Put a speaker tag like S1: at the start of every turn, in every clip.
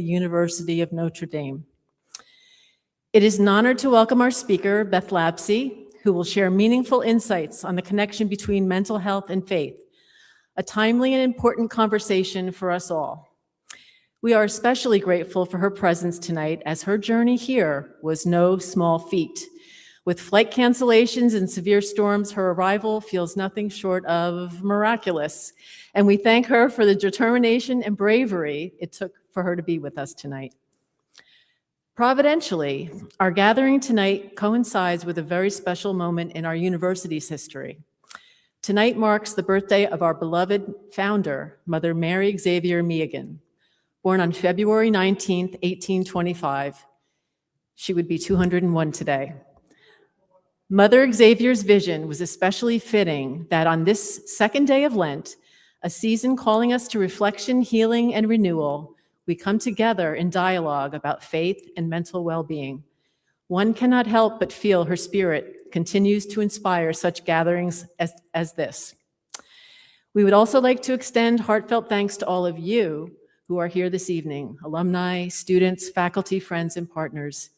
S1: University of Notre Dame. It is an honor to welcome our speaker, Beth Hlabse, who will share meaningful insights on the connection between mental health and faith, a timely and important conversation for us all. We are especially grateful for her presence tonight, as her journey here was no small feat. With flight cancellations and severe storms, her arrival feels nothing short of miraculous. And we thank her for the determination and bravery it took for her to be with us tonight. Providentially, our gathering tonight coincides with a very special moment in our university's history. Tonight marks the birthday of our beloved founder, Mother Mary Xavier Meegan. Born on February 19th, 1825, she would be 201 today. Mother Xavier's vision was especially fitting that on this second day of Lent, a season calling us to reflection, healing, and renewal, we come together in dialogue about faith and mental well-being. One cannot help but feel her spirit continues to inspire such gatherings as this. We would also like to extend heartfelt thanks to all of you who are here this evening, alumni, students, faculty, friends, and partners.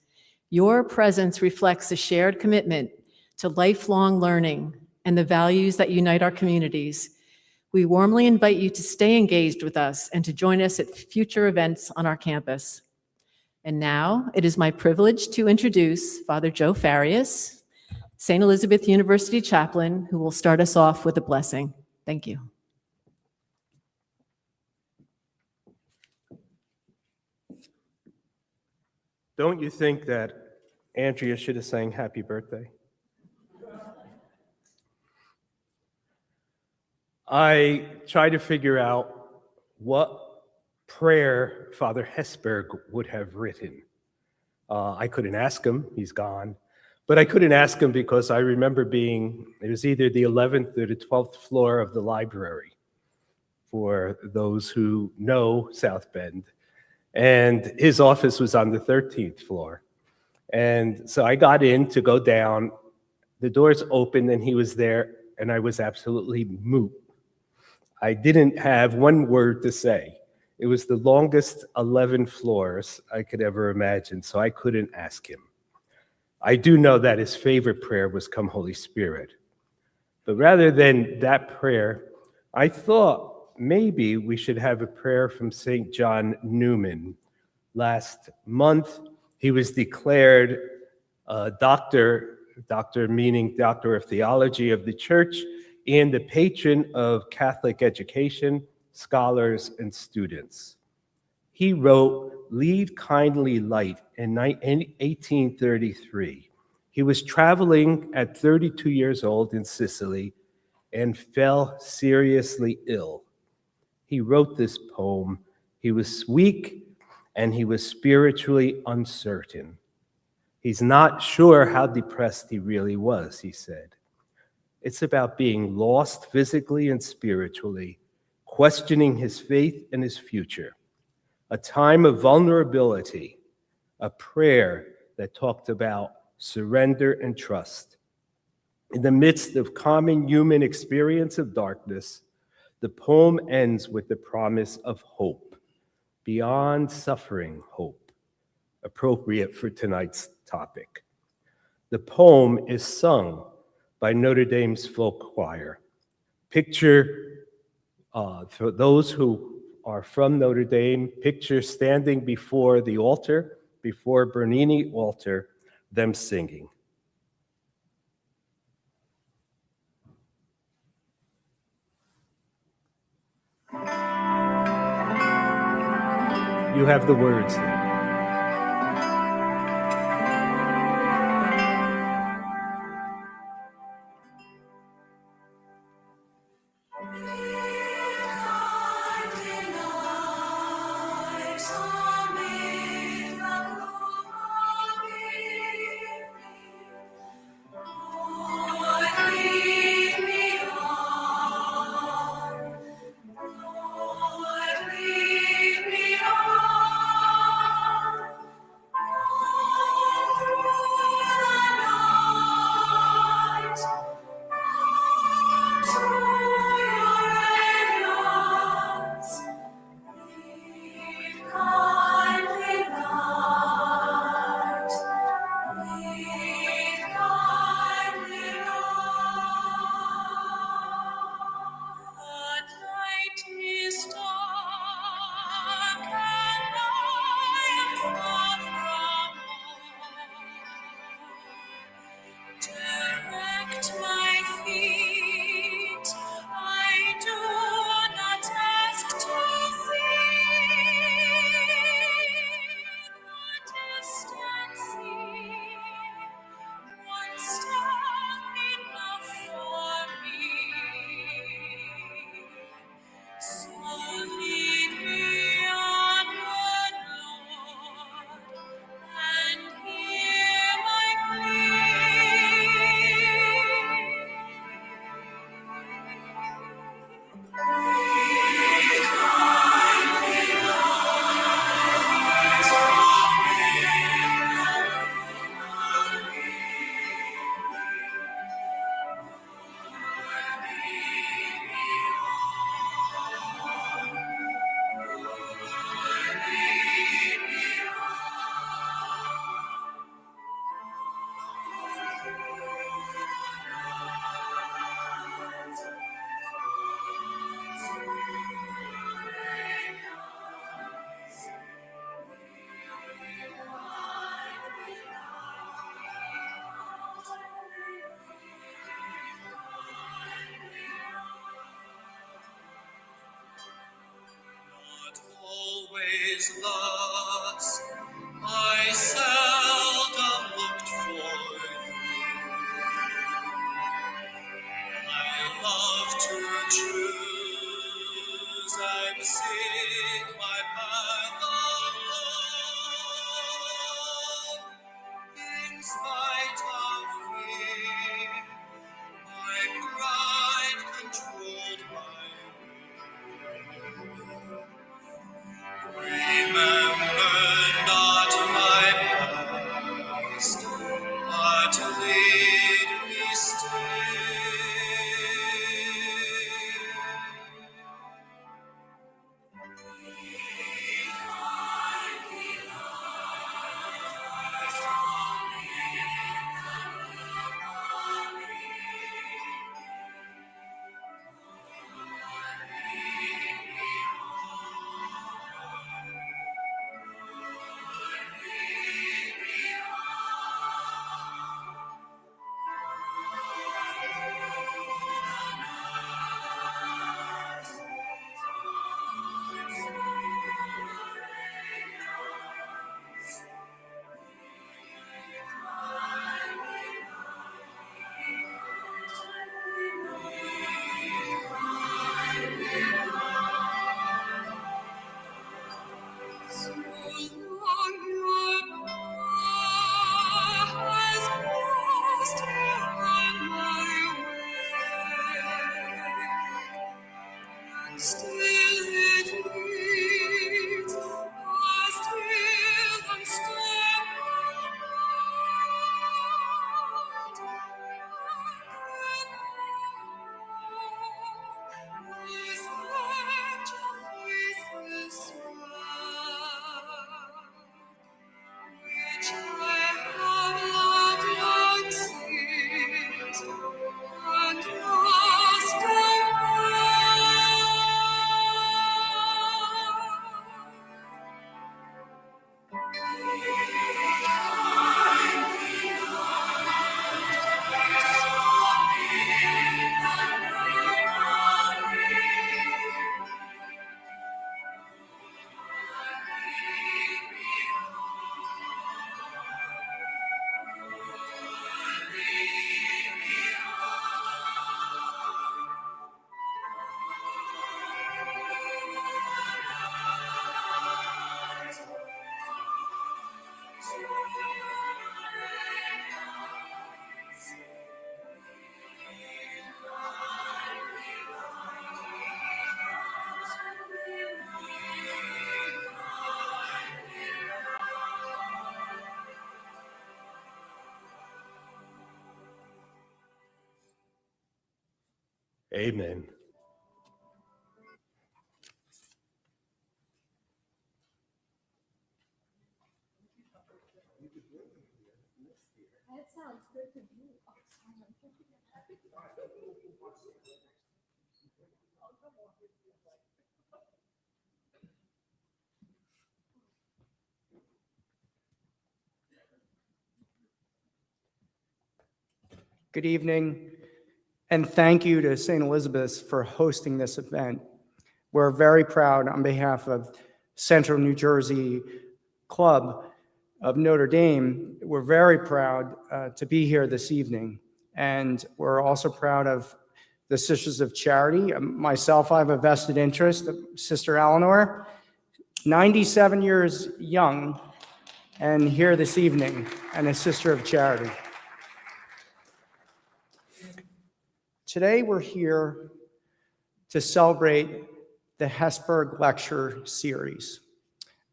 S1: Your presence reflects a shared commitment to lifelong learning and the values that unite our communities. We warmly invite you to stay engaged with us and to join us at future events on our campus. And now it is my privilege to introduce Father Joe Farias, St. Elizabeth University chaplain, who will start us off with a blessing. Thank you.
S2: Don't you think that Andrea should have sang happy birthday? I tried to figure out what prayer Father Hesburgh would have written. I couldn't ask him, he's gone. But I couldn't ask him because I remember it was either the 11th or the 12th floor of the library, for those who know South Bend. And his office was on the 13th floor. And so I got in to go down, the doors opened and he was there, and I was absolutely mute. I didn't have one word to say. It was the longest 11 floors I could ever imagine, so I couldn't ask him. I do know that his favorite prayer was "Come, Holy Spirit." But rather than that prayer, I thought maybe we should have a prayer from St. John Newman. Last month, he was declared doctor meaning doctor of theology of the church, and the patron of Catholic education, scholars, and students. He wrote "Lead Kindly Light" in 1833. He was traveling at 32 years old in Sicily and fell seriously ill. He wrote this poem. He was weak and he was spiritually uncertain. He's not sure how depressed he really was, he said. It's about being lost physically and spiritually, questioning his faith and his future. A time of vulnerability, a prayer that talked about surrender and trust. In the midst of common human experience of darkness, the poem ends with the promise of hope, beyond suffering hope, appropriate for tonight's topic. The poem is sung by Notre Dame's folk choir. Picture, for those who are from Notre Dame, picture standing before the altar, before Bernini altar, them singing. You have the words there.
S3: his loss, I seldom looked for you. I love to choose and seek my path alone. In spite of fear, my pride controlled my will. Remember not my past, but lead me still.
S2: Amen.
S4: That sounds good to me.
S5: Good evening, and thank you to St. Elizabeth's for hosting this event. We're very proud on behalf of Central New Jersey Club of Notre Dame. We're very proud to be here this evening, and we're also proud of the Sisters of Charity. Myself, I have a vested interest. Sister Eleanor, 97 years young, and here this evening, and a Sister of Charity. Today, we're here to celebrate the Hesburgh Lecture series.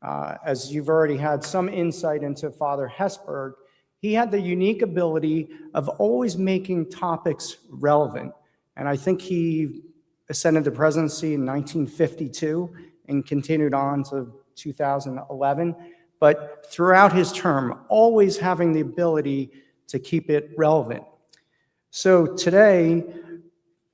S5: As you've already had some insight into Father Hesburgh, he had the unique ability of always making topics relevant. And I think he ascended the presidency in 1952 and continued on to 2011. But throughout his term, always having the ability to keep it relevant. So today,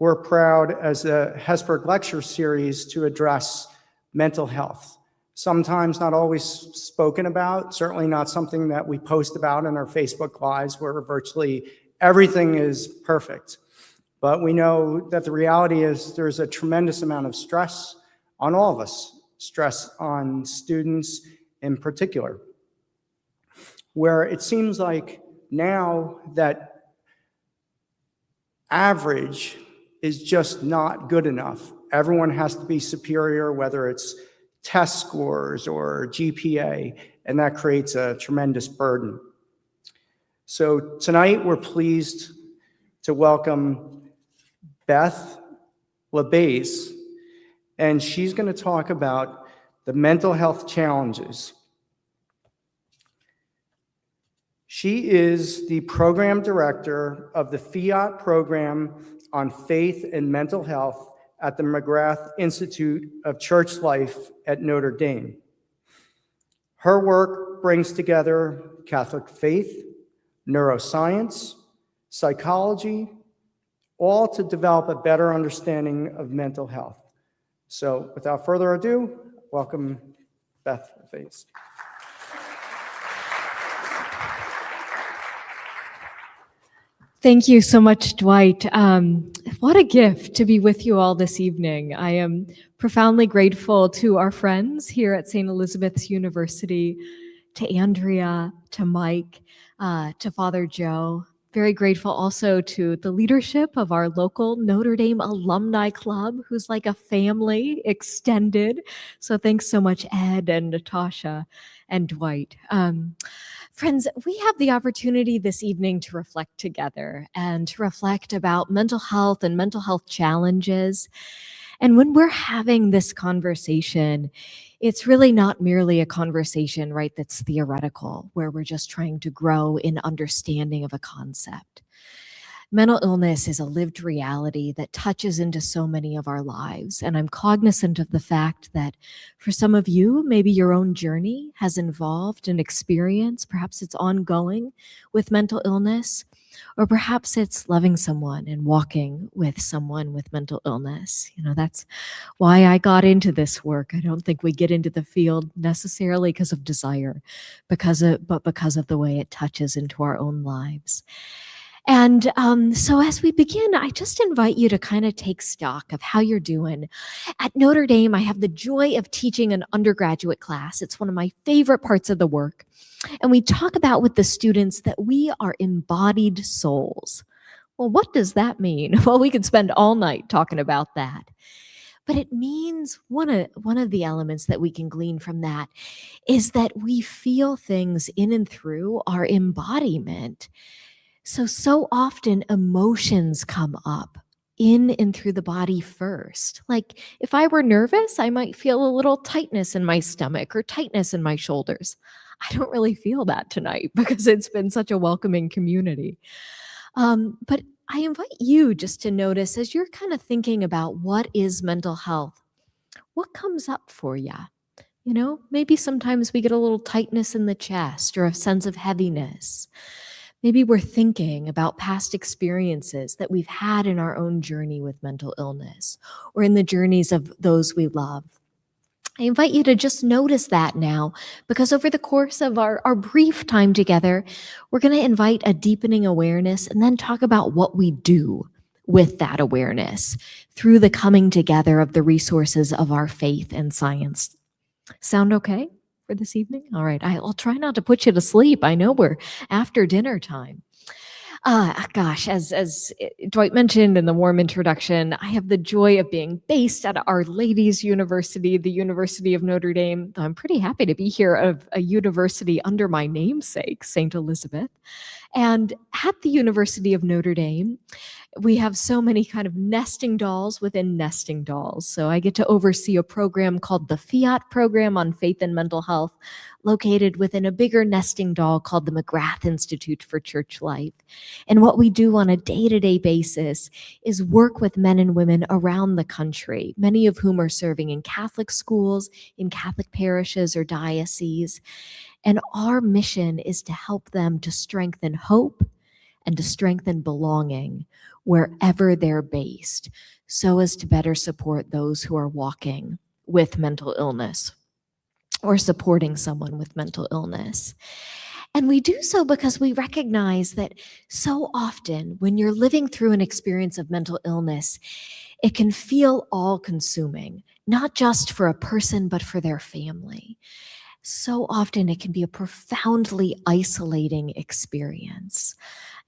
S5: we're proud as a Hesburgh Lecture series to address mental health. Sometimes not always spoken about, certainly not something that we post about in our Facebook Lives where virtually everything is perfect. But we know that the reality is there's a tremendous amount of stress on all of us stress on students in particular, where it seems like now that average is just not good enough. Everyone has to be superior, whether it's test scores or GPA, and that creates a tremendous burden. So tonight we're pleased to welcome Beth Hlabse, and she's going to talk about the mental health challenges. She is the program director of the FIAT program on faith and mental health at the McGrath Institute of Church Life at Notre Dame. Her work brings together Catholic faith, neuroscience, psychology, all to develop a better understanding of mental health. So without further ado, welcome Beth Hlabse.
S6: Thank you so much, Dwight. What a gift to be with you all this evening. I am profoundly grateful to our friends here at St. Elizabeth's University, to Andrea, to Mike, to Father Joe. Very grateful also to the leadership of our local Notre Dame Alumni Club, who's like a family extended. So thanks so much, Ed and Natasha and Dwight. Friends, we have the opportunity this evening to reflect together and to reflect about mental health and mental health challenges. And when we're having this conversation, it's really not merely a conversation, right, that's theoretical, where we're just trying to grow in understanding of a concept. Mental illness is a lived reality that touches into so many of our lives. And I'm cognizant of the fact that for some of you, maybe your own journey has involved an experience, perhaps it's ongoing with mental illness, or perhaps it's loving someone and walking with someone with mental illness. You know, that's why I got into this work. I don't think we get into the field necessarily because of desire, but because of the way it touches into our own lives. And so as we begin, I just invite you to kind of take stock of how you're doing. At Notre Dame, I have the joy of teaching an undergraduate class. It's one of my favorite parts of the work. And we talk about with the students that we are embodied souls. Well, what does that mean? Well, we could spend all night talking about that. But it means one of the elements that we can glean from that is that we feel things in and through our embodiment. So often emotions come up in and through the body first. Like if I were nervous, I might feel a little tightness in my stomach or tightness in my shoulders. I don't really feel that tonight because it's been such a welcoming community. But I invite you just to notice as you're kind of thinking about what is mental health, what comes up for you? You know, maybe sometimes we get a little tightness in the chest or a sense of heaviness. Maybe we're thinking about past experiences that we've had in our own journey with mental illness or in the journeys of those we love. I invite you to just notice that now, because over the course of our brief time together, we're going to invite a deepening awareness and then talk about what we do with that awareness through the coming together of the resources of our faith and science. Sound okay for this evening? All right, I'll try not to put you to sleep. I know we're after dinner time. Gosh, as Dwight mentioned in the warm introduction, I have the joy of being based at Our Lady's University, the University of Notre Dame. I'm pretty happy to be here of a university under my namesake, St. Elizabeth. And at the University of Notre Dame, we have so many kind of nesting dolls within nesting dolls. So I get to oversee a program called the FIAT program on faith and mental health, located within a bigger nesting doll called the McGrath Institute for Church Life. And what we do on a day-to-day basis is work with men and women around the country, many of whom are serving in Catholic schools, in Catholic parishes or dioceses. And our mission is to help them to strengthen hope and to strengthen belonging wherever they're based, so as to better support those who are walking with mental illness or supporting someone with mental illness. And we do so because we recognize that so often when you're living through an experience of mental illness, it can feel all-consuming. not just for a person, but for their family. So often it can be a profoundly isolating experience.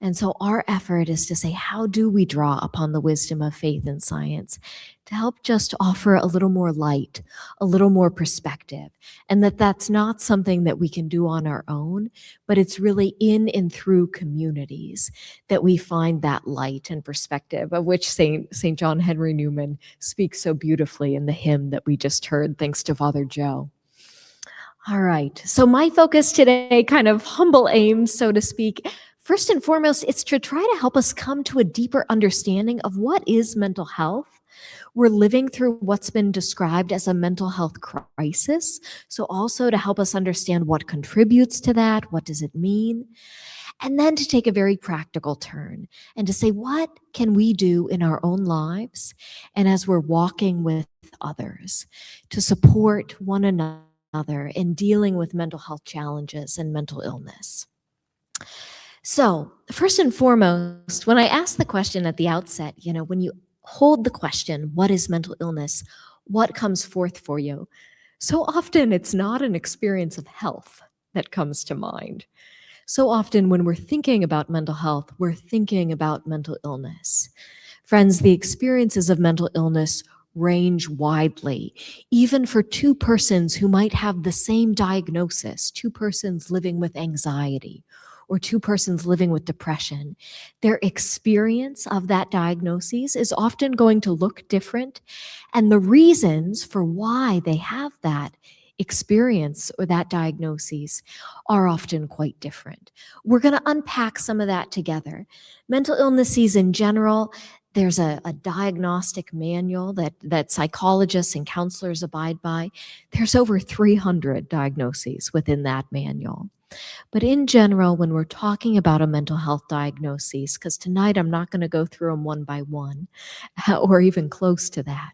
S6: And so our effort is to say, how do we draw upon the wisdom of faith and science to help just offer a little more light, a little more perspective, and that's not something that we can do on our own, but it's really in and through communities that we find that light and perspective, of which St. John Henry Newman speaks so beautifully in the hymn that we just heard, thanks to Father Joe. All right, so my focus today, kind of humble aims, so to speak, first and foremost, it's to try to help us come to a deeper understanding of what is mental health. We're living through what's been described as a mental health crisis, so also to help us understand what contributes to that, what does it mean, and then to take a very practical turn and to say, what can we do in our own lives and as we're walking with others to support one another in dealing with mental health challenges and mental illness. So first and foremost, when I asked the question at the outset, when you hold the question, what is mental illness? What comes forth for you? So often it's not an experience of health that comes to mind. So often when we're thinking about mental health, we're thinking about mental illness. Friends, the experiences of mental illness range widely, even for two persons who might have the same diagnosis, two persons living with anxiety or two persons living with depression. Their experience of that diagnosis is often going to look different, and the reasons for why they have that experience or that diagnosis are often quite different. We're going to unpack some of that together. Mental illnesses in general, there's a diagnostic manual that psychologists and counselors abide by. There's over 300 diagnoses within that manual. But in general, when we're talking about a mental health diagnosis, because tonight I'm not going to go through them one by one or even close to that,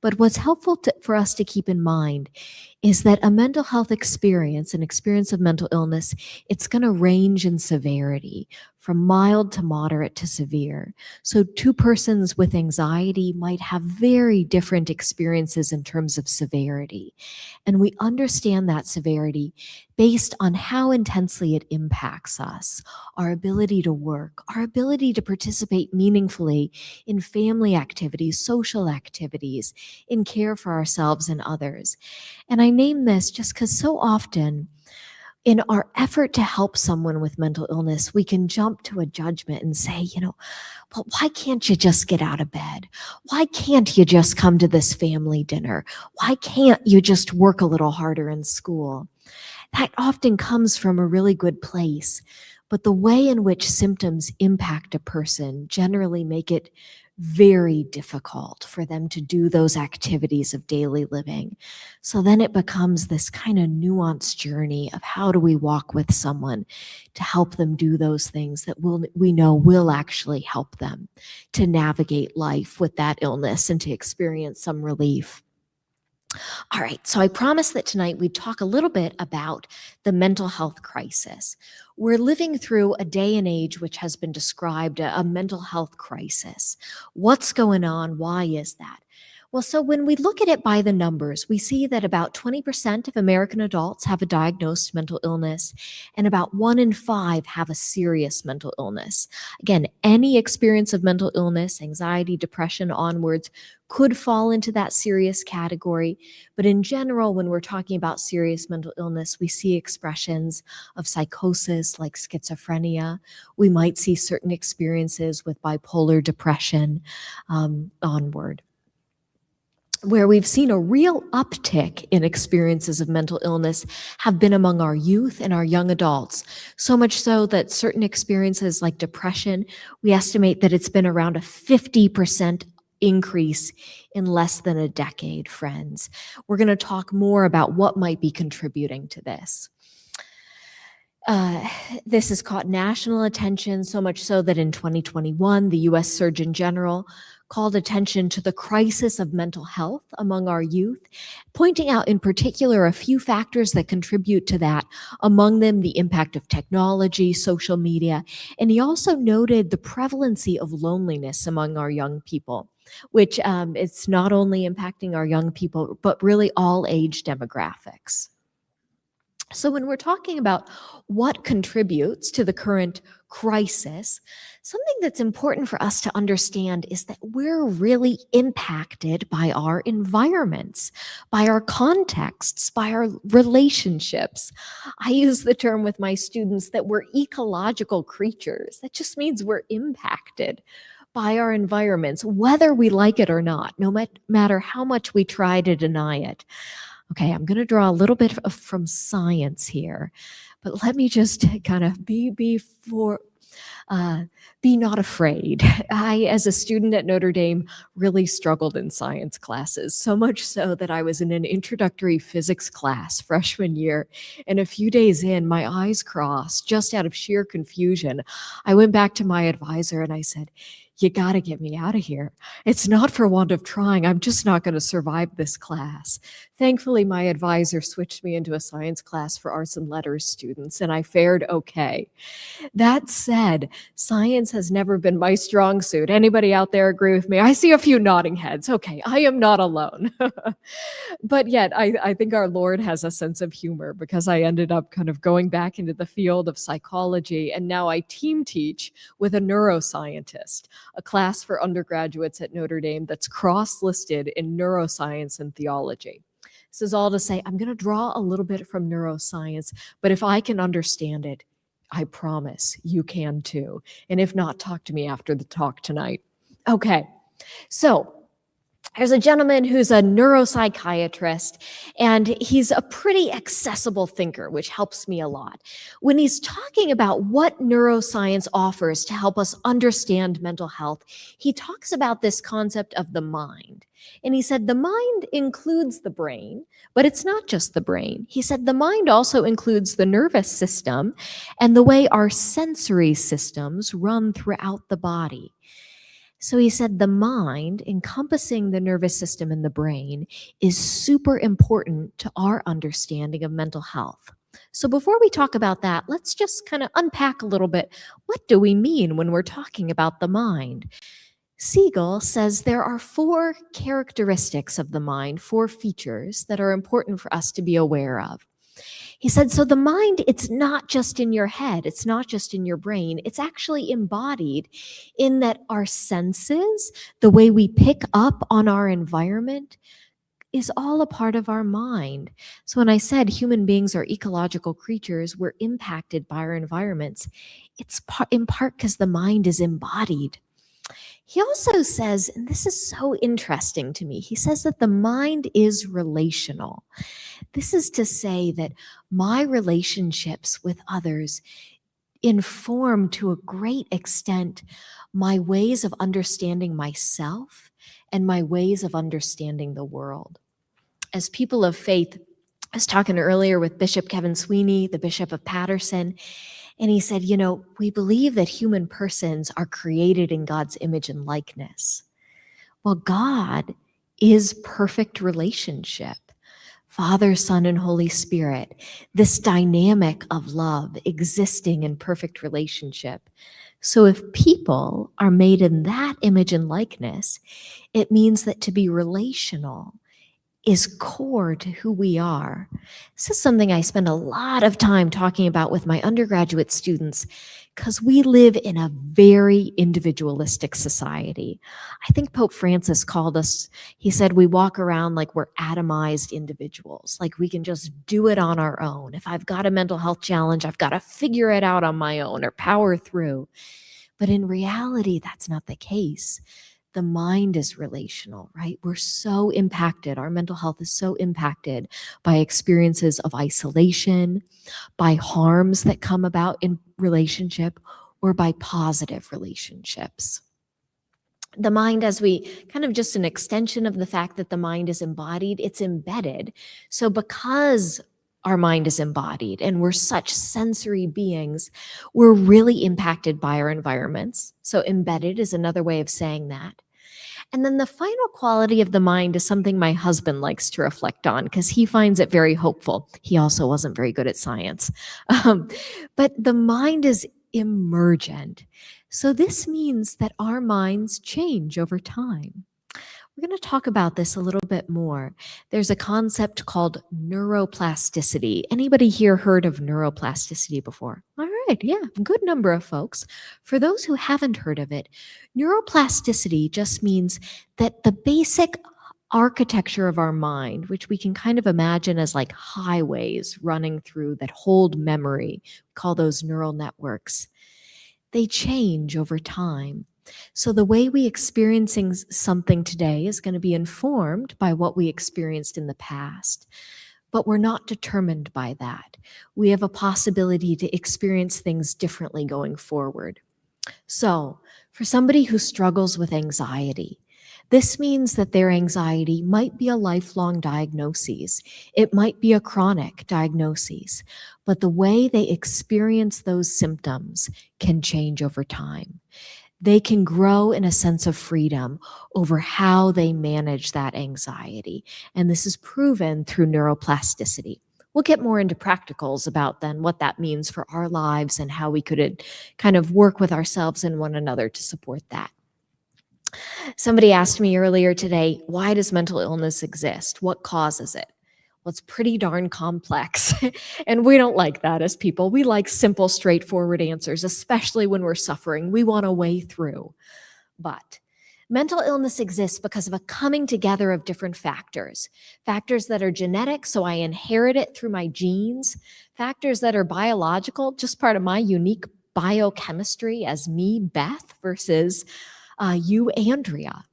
S6: but what's helpful for us to keep in mind is that a mental health experience, an experience of mental illness, it's going to range in severity from mild to moderate to severe. So two persons with anxiety might have very different experiences in terms of severity. And we understand that severity based on how intensely it impacts us, our ability to work, our ability to participate meaningfully in family activities, social activities, in care for ourselves and others. And I name this just because so often in our effort to help someone with mental illness, we can jump to a judgment and say, well, why can't you just get out of bed? Why can't you just come to this family dinner? Why can't you just work a little harder in school? That often comes from a really good place, but the way in which symptoms impact a person generally make it very difficult for them to do those activities of daily living. So then it becomes this kind of nuanced journey of how do we walk with someone to help them do those things that we know will actually help them to navigate life with that illness and to experience some relief. All right, so I promised that tonight we'd talk a little bit about the mental health crisis. We're living through a day and age which has been described a mental health crisis. What's going on? Why is that? Well, so when we look at it by the numbers, we see that about 20% of American adults have a diagnosed mental illness, and about 1 in 5 have a serious mental illness. Again, any experience of mental illness, anxiety, depression onwards, could fall into that serious category. But in general, when we're talking about serious mental illness, we see expressions of psychosis like schizophrenia. We might see certain experiences with bipolar depression onward. Where we've seen a real uptick in experiences of mental illness have been among our youth and our young adults. So much so that certain experiences like depression, we estimate that it's been around a 50% increase in less than a decade, friends. We're going to talk more about what might be contributing to this. This has caught national attention, so much so that in 2021, the U.S. Surgeon General called attention to the crisis of mental health among our youth, pointing out in particular a few factors that contribute to that, among them the impact of technology, social media, and he also noted the prevalency of loneliness among our young people, which it's not only impacting our young people, but really all age demographics. So when we're talking about what contributes to the current crisis, something that's important for us to understand is that we're really impacted by our environments, by our contexts, by our relationships. I use the term with my students that we're ecological creatures. That just means we're impacted by our environments, whether we like it or not, no matter how much we try to deny it. Okay, I'm going to draw a little bit from science here, but let me just kind of be not afraid. I, as a student at Notre Dame, really struggled in science classes, so much so that I was in an introductory physics class freshman year, and a few days in, my eyes crossed just out of sheer confusion. I went back to my advisor and I said, "You got to get me out of here. It's not for want of trying. I'm just not going to survive this class." Thankfully, my advisor switched me into a science class for arts and letters students, and I fared okay. That said, science has never been my strong suit. Anybody out there agree with me? I see a few nodding heads. Okay, I am not alone. But yet, I think our Lord has a sense of humor, because I ended up kind of going back into the field of psychology, and now I team teach with a neuroscientist, a class for undergraduates at Notre Dame that's cross-listed in neuroscience and theology. This is all to say, I'm going to draw a little bit from neuroscience, but if I can understand it, I promise you can too. And if not, talk to me after the talk tonight. Okay, so there's a gentleman who's a neuropsychiatrist, and he's a pretty accessible thinker, which helps me a lot. When he's talking about what neuroscience offers to help us understand mental health, he talks about this concept of the mind. And he said the mind includes the brain, but it's not just the brain. He said the mind also includes the nervous system and the way our sensory systems run throughout the body. So he said the mind, encompassing the nervous system and the brain, is super important to our understanding of mental health. So before we talk about that, let's just kind of unpack a little bit. What do we mean when we're talking about the mind? Siegel says there are 4 characteristics of the mind, 4 features that are important for us to be aware of. He said, so the mind, it's not just in your head, it's not just in your brain, it's actually embodied in that our senses, the way we pick up on our environment, is all a part of our mind. So when I said human beings are ecological creatures, we're impacted by our environments, it's in part because the mind is embodied. He also says, and this is so interesting to me, he says that the mind is relational. This is to say that my relationships with others inform to a great extent my ways of understanding myself and my ways of understanding the world. As people of faith, I was talking earlier with Bishop Kevin Sweeney, the Bishop of Patterson, and he said, we believe that human persons are created in God's image and likeness. Well, God is perfect relationship. Father, Son, and Holy Spirit, this dynamic of love existing in perfect relationship. So if people are made in that image and likeness, it means that to be relational is core to who we are. This is something I spend a lot of time talking about with my undergraduate students, because we live in a very individualistic society. I think Pope Francis called us, he said we walk around like we're atomized individuals, like we can just do it on our own. If I've got a mental health challenge, I've got to figure it out on my own or power through. But in reality, that's not the case. The mind is relational, right? We're so impacted. Our mental health is so impacted by experiences of isolation, by harms that come about in relationship, or by positive relationships. The mind, as we kind of just an extension of the fact that the mind is embodied, it's embedded. So because our mind is embodied and we're such sensory beings, we're really impacted by our environments. So embedded is another way of saying that. And then the final quality of the mind is something my husband likes to reflect on because he finds it very hopeful. He also wasn't very good at science. But the mind is emergent. So this means that our minds change over time. We're going to talk about this a little bit more. There's a concept called neuroplasticity. Anybody here heard of neuroplasticity before? All right, yeah, a good number of folks. For those who haven't heard of it, neuroplasticity just means that the basic architecture of our mind, which we can kind of imagine as like highways running through that hold memory, we call those neural networks, they change over time. So the way we experiencing something today is going to be informed by what we experienced in the past, but we're not determined by that. We have a possibility to experience things differently going forward. So for somebody who struggles with anxiety, this means that their anxiety might be a lifelong diagnosis. It might be a chronic diagnosis, but the way they experience those symptoms can change over time. They can grow in a sense of freedom over how they manage that anxiety. And this is proven through neuroplasticity. We'll get more into practicals about then what that means for our lives and how we could kind of work with ourselves and one another to support that. Somebody asked me earlier today, why does mental illness exist? What causes it? Well, it's pretty darn complex. And we don't like that as people. We like simple, straightforward answers, especially when we're suffering. We want a way through. But mental illness exists because of a coming together of different factors. Factors that are genetic, so I inherit it through my genes. Factors that are biological, just part of my unique biochemistry as me, Beth, versus you, Andrea.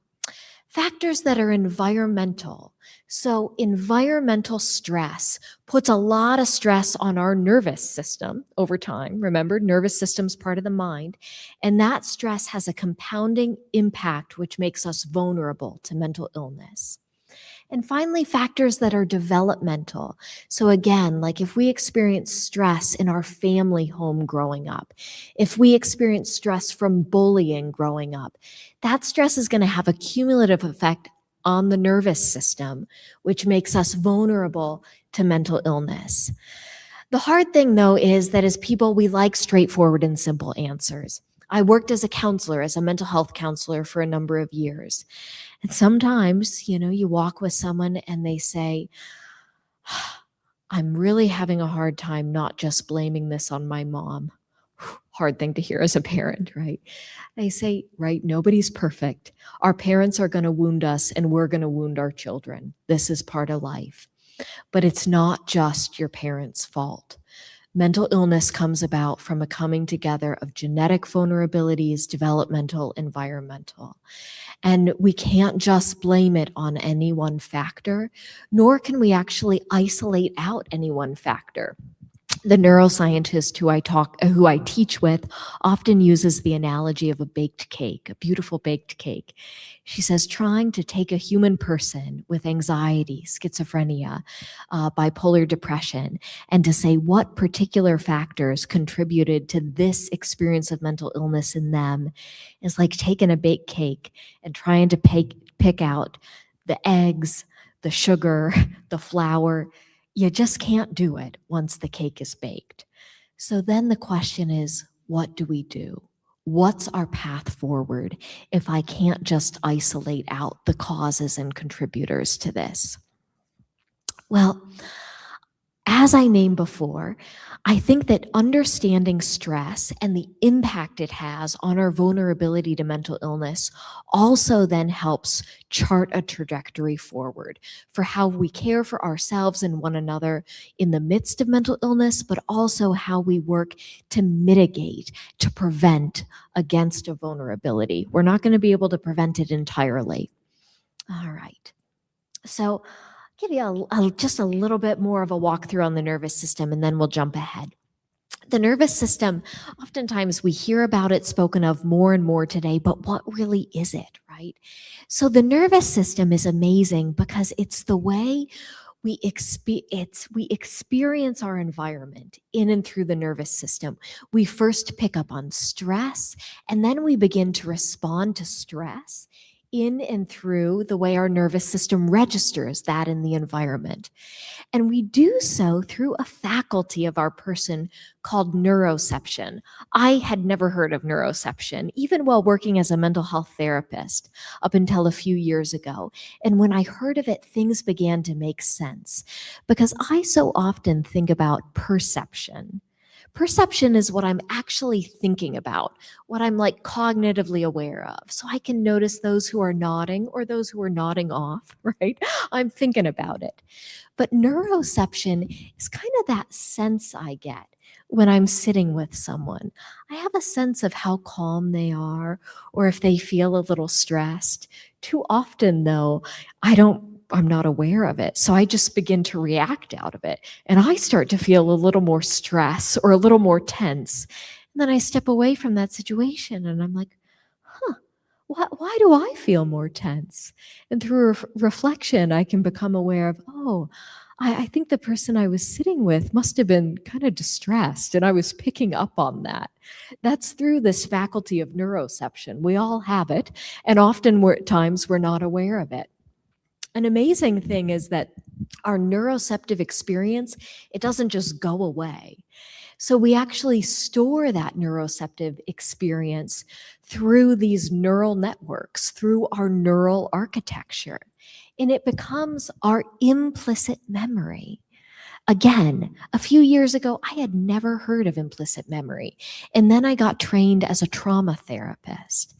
S6: Factors that are environmental. So environmental stress puts a lot of stress on our nervous system over time. Remember, nervous system's part of the mind. And that stress has a compounding impact, which makes us vulnerable to mental illness. And finally, factors that are developmental. So again, like if we experience stress in our family home growing up, if we experience stress from bullying growing up, that stress is going to have a cumulative effect on the nervous system, which makes us vulnerable to mental illness. The hard thing, though, is that as people, we like straightforward and simple answers. I worked as a counselor, as a mental health counselor for a number of years. And sometimes, you walk with someone and they say, I'm really having a hard time not just blaming this on my mom. Hard thing to hear as a parent, right? They say, right, nobody's perfect. Our parents are going to wound us and we're going to wound our children. This is part of life. But it's not just your parents' fault. Mental illness comes about from a coming together of genetic vulnerabilities, developmental, environmental. And we can't just blame it on any one factor, nor can we actually isolate out any one factor. The neuroscientist who I teach with often uses the analogy of a baked cake, a beautiful baked cake. She says, trying to take a human person with anxiety, schizophrenia, bipolar depression, and to say what particular factors contributed to this experience of mental illness in them is like taking a baked cake and trying to pick out the eggs, the sugar, the flour. You just can't do it once the cake is baked. So then the question is, what do we do? What's our path forward if I can't just isolate out the causes and contributors to this? Well, as I named before, I think that understanding stress and the impact it has on our vulnerability to mental illness also then helps chart a trajectory forward for how we care for ourselves and one another in the midst of mental illness, but also how we work to mitigate, to prevent against a vulnerability. We're not going to be able to prevent it entirely. All right. So give you just a little bit more of a walkthrough on the nervous system, and then we'll jump ahead. The nervous system, oftentimes we hear about it spoken of more and more today, but what really is it, right? So the nervous system is amazing because it's the way we experience our environment in and through the nervous system. We first pick up on stress, and then we begin to respond to stress in and through the way our nervous system registers that in the environment. And we do so through a faculty of our person called neuroception. I had never heard of neuroception, even while working as a mental health therapist up until a few years ago. And when I heard of it, things began to make sense because I so often think about perception. Perception is what I'm actually thinking about, what I'm like cognitively aware of. So I can notice those who are nodding or those who are nodding off, right? I'm thinking about it. But neuroception is kind of that sense I get when I'm sitting with someone. I have a sense of how calm they are or if they feel a little stressed. Too often, though, I'm not aware of it. So I just begin to react out of it. And I start to feel a little more stress or a little more tense. And then I step away from that situation and I'm like, why do I feel more tense? And through reflection, I can become aware of, I think the person I was sitting with must have been kind of distressed and I was picking up on that. That's through this faculty of neuroception. We all have it. And often at times we're not aware of it. An amazing thing is that our neuroceptive experience, it doesn't just go away. So we actually store that neuroceptive experience through these neural networks, through our neural architecture, and it becomes our implicit memory. Again, a few years ago, I had never heard of implicit memory, and then I got trained as a trauma therapist.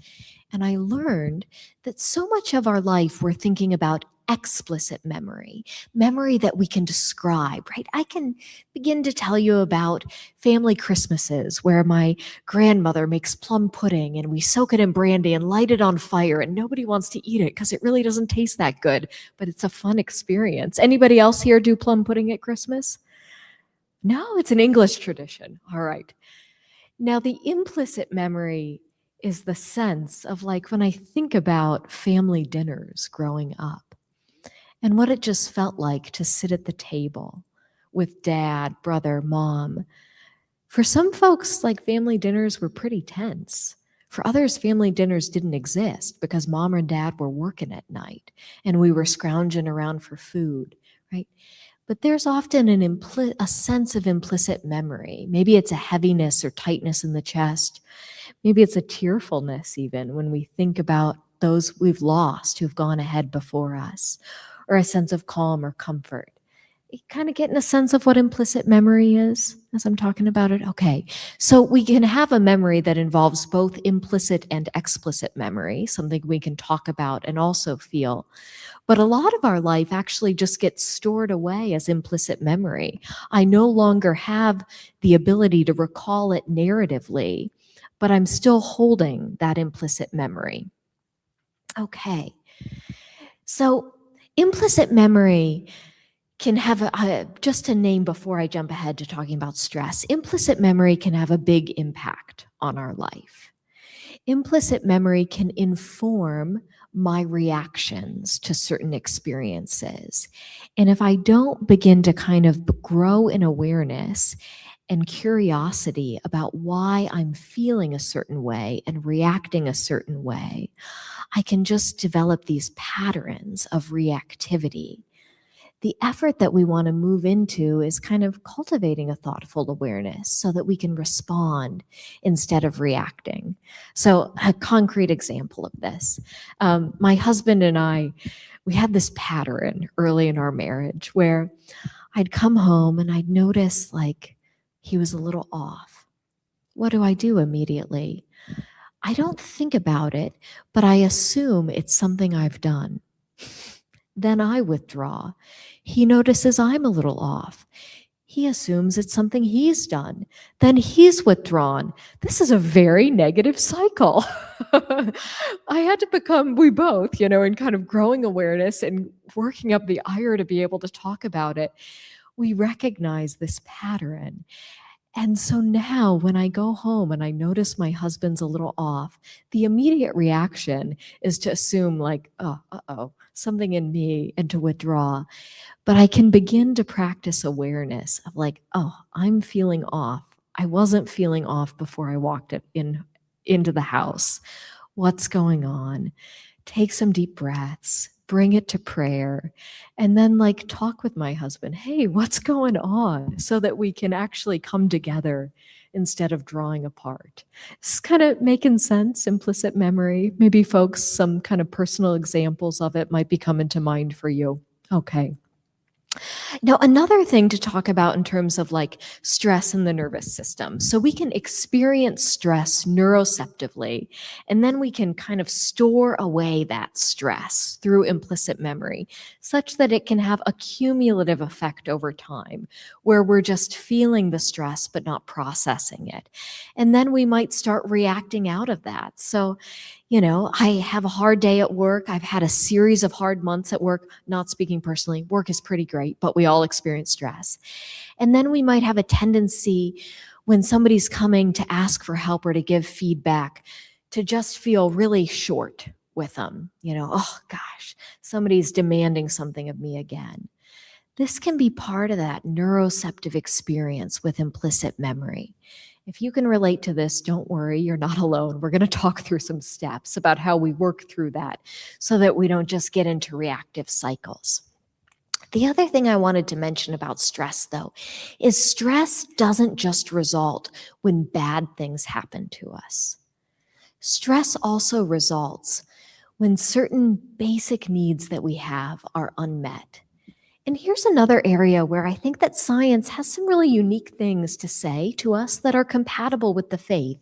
S6: And I learned that so much of our life we're thinking about explicit memory that we can describe, right? I can begin to tell you about family Christmases where my grandmother makes plum pudding and we soak it in brandy and light it on fire and nobody wants to eat it because it really doesn't taste that good, but it's a fun experience. Anybody else here do plum pudding at Christmas? No, it's an English tradition. All right. Now, the implicit memory is the sense of like when I think about family dinners growing up and what it just felt like to sit at the table with dad, brother, mom. For some folks, like family dinners were pretty tense. For others, family dinners didn't exist because mom and dad were working at night and we were scrounging around for food, right? But there's often a sense of implicit memory. Maybe it's a heaviness or tightness in the chest. Maybe it's a tearfulness even when we think about those we've lost who've gone ahead before us, or a sense of calm or comfort. You kind of getting a sense of what implicit memory is as I'm talking about it? Okay, so we can have a memory that involves both implicit and explicit memory, something we can talk about and also feel. But a lot of our life actually just gets stored away as implicit memory. I no longer have the ability to recall it narratively, but I'm still holding that implicit memory. Okay, so implicit memory can have just a name before I jump ahead to talking about stress. Implicit memory can have a big impact on our life. Implicit memory can inform my reactions to certain experiences. And if I don't begin to kind of grow in awareness and curiosity about why I'm feeling a certain way and reacting a certain way, I can just develop these patterns of reactivity. The effort that we want to move into is kind of cultivating a thoughtful awareness so that we can respond instead of reacting. So a concrete example of this, my husband and I, we had this pattern early in our marriage where I'd come home and I'd notice like he was a little off. What do I do immediately? I don't think about it, but I assume it's something I've done. Then I withdraw. He notices I'm a little off. He assumes it's something he's done. Then he's withdrawn. This is a very negative cycle. I had to become, we both, in kind of growing awareness and working up the ire to be able to talk about it. We recognize this pattern. And so now when I go home and I notice my husband's a little off, the immediate reaction is to assume like, something in me and to withdraw. But I can begin to practice awareness of like, I'm feeling off. I wasn't feeling off before I walked into the house. What's going on? take some deep breaths, bring it to prayer, and then like talk with my husband. Hey, what's going on? So that we can actually come together instead of drawing apart. This is kind of making sense, implicit memory. Maybe folks, some kind of personal examples of it might be coming to mind for you. Okay. Now, another thing to talk about in terms of like stress in the nervous system. So we can experience stress neuroceptively, and then we can kind of store away that stress through implicit memory, such that it can have a cumulative effect over time, where we're just feeling the stress but not processing it. And then we might start reacting out of that. So, I have a hard day at work. I've had a series of hard months at work. Not speaking personally, work is pretty great, but we all experience stress. And then we might have a tendency when somebody's coming to ask for help or to give feedback to just feel really short with them. Oh gosh, somebody's demanding something of me again. This can be part of that neuroceptive experience with implicit memory. If you can relate to this, don't worry, you're not alone. We're going to talk through some steps about how we work through that so that we don't just get into reactive cycles. The other thing I wanted to mention about stress, though, is stress doesn't just result when bad things happen to us. Stress also results when certain basic needs that we have are unmet. And here's another area where I think that science has some really unique things to say to us that are compatible with the faith.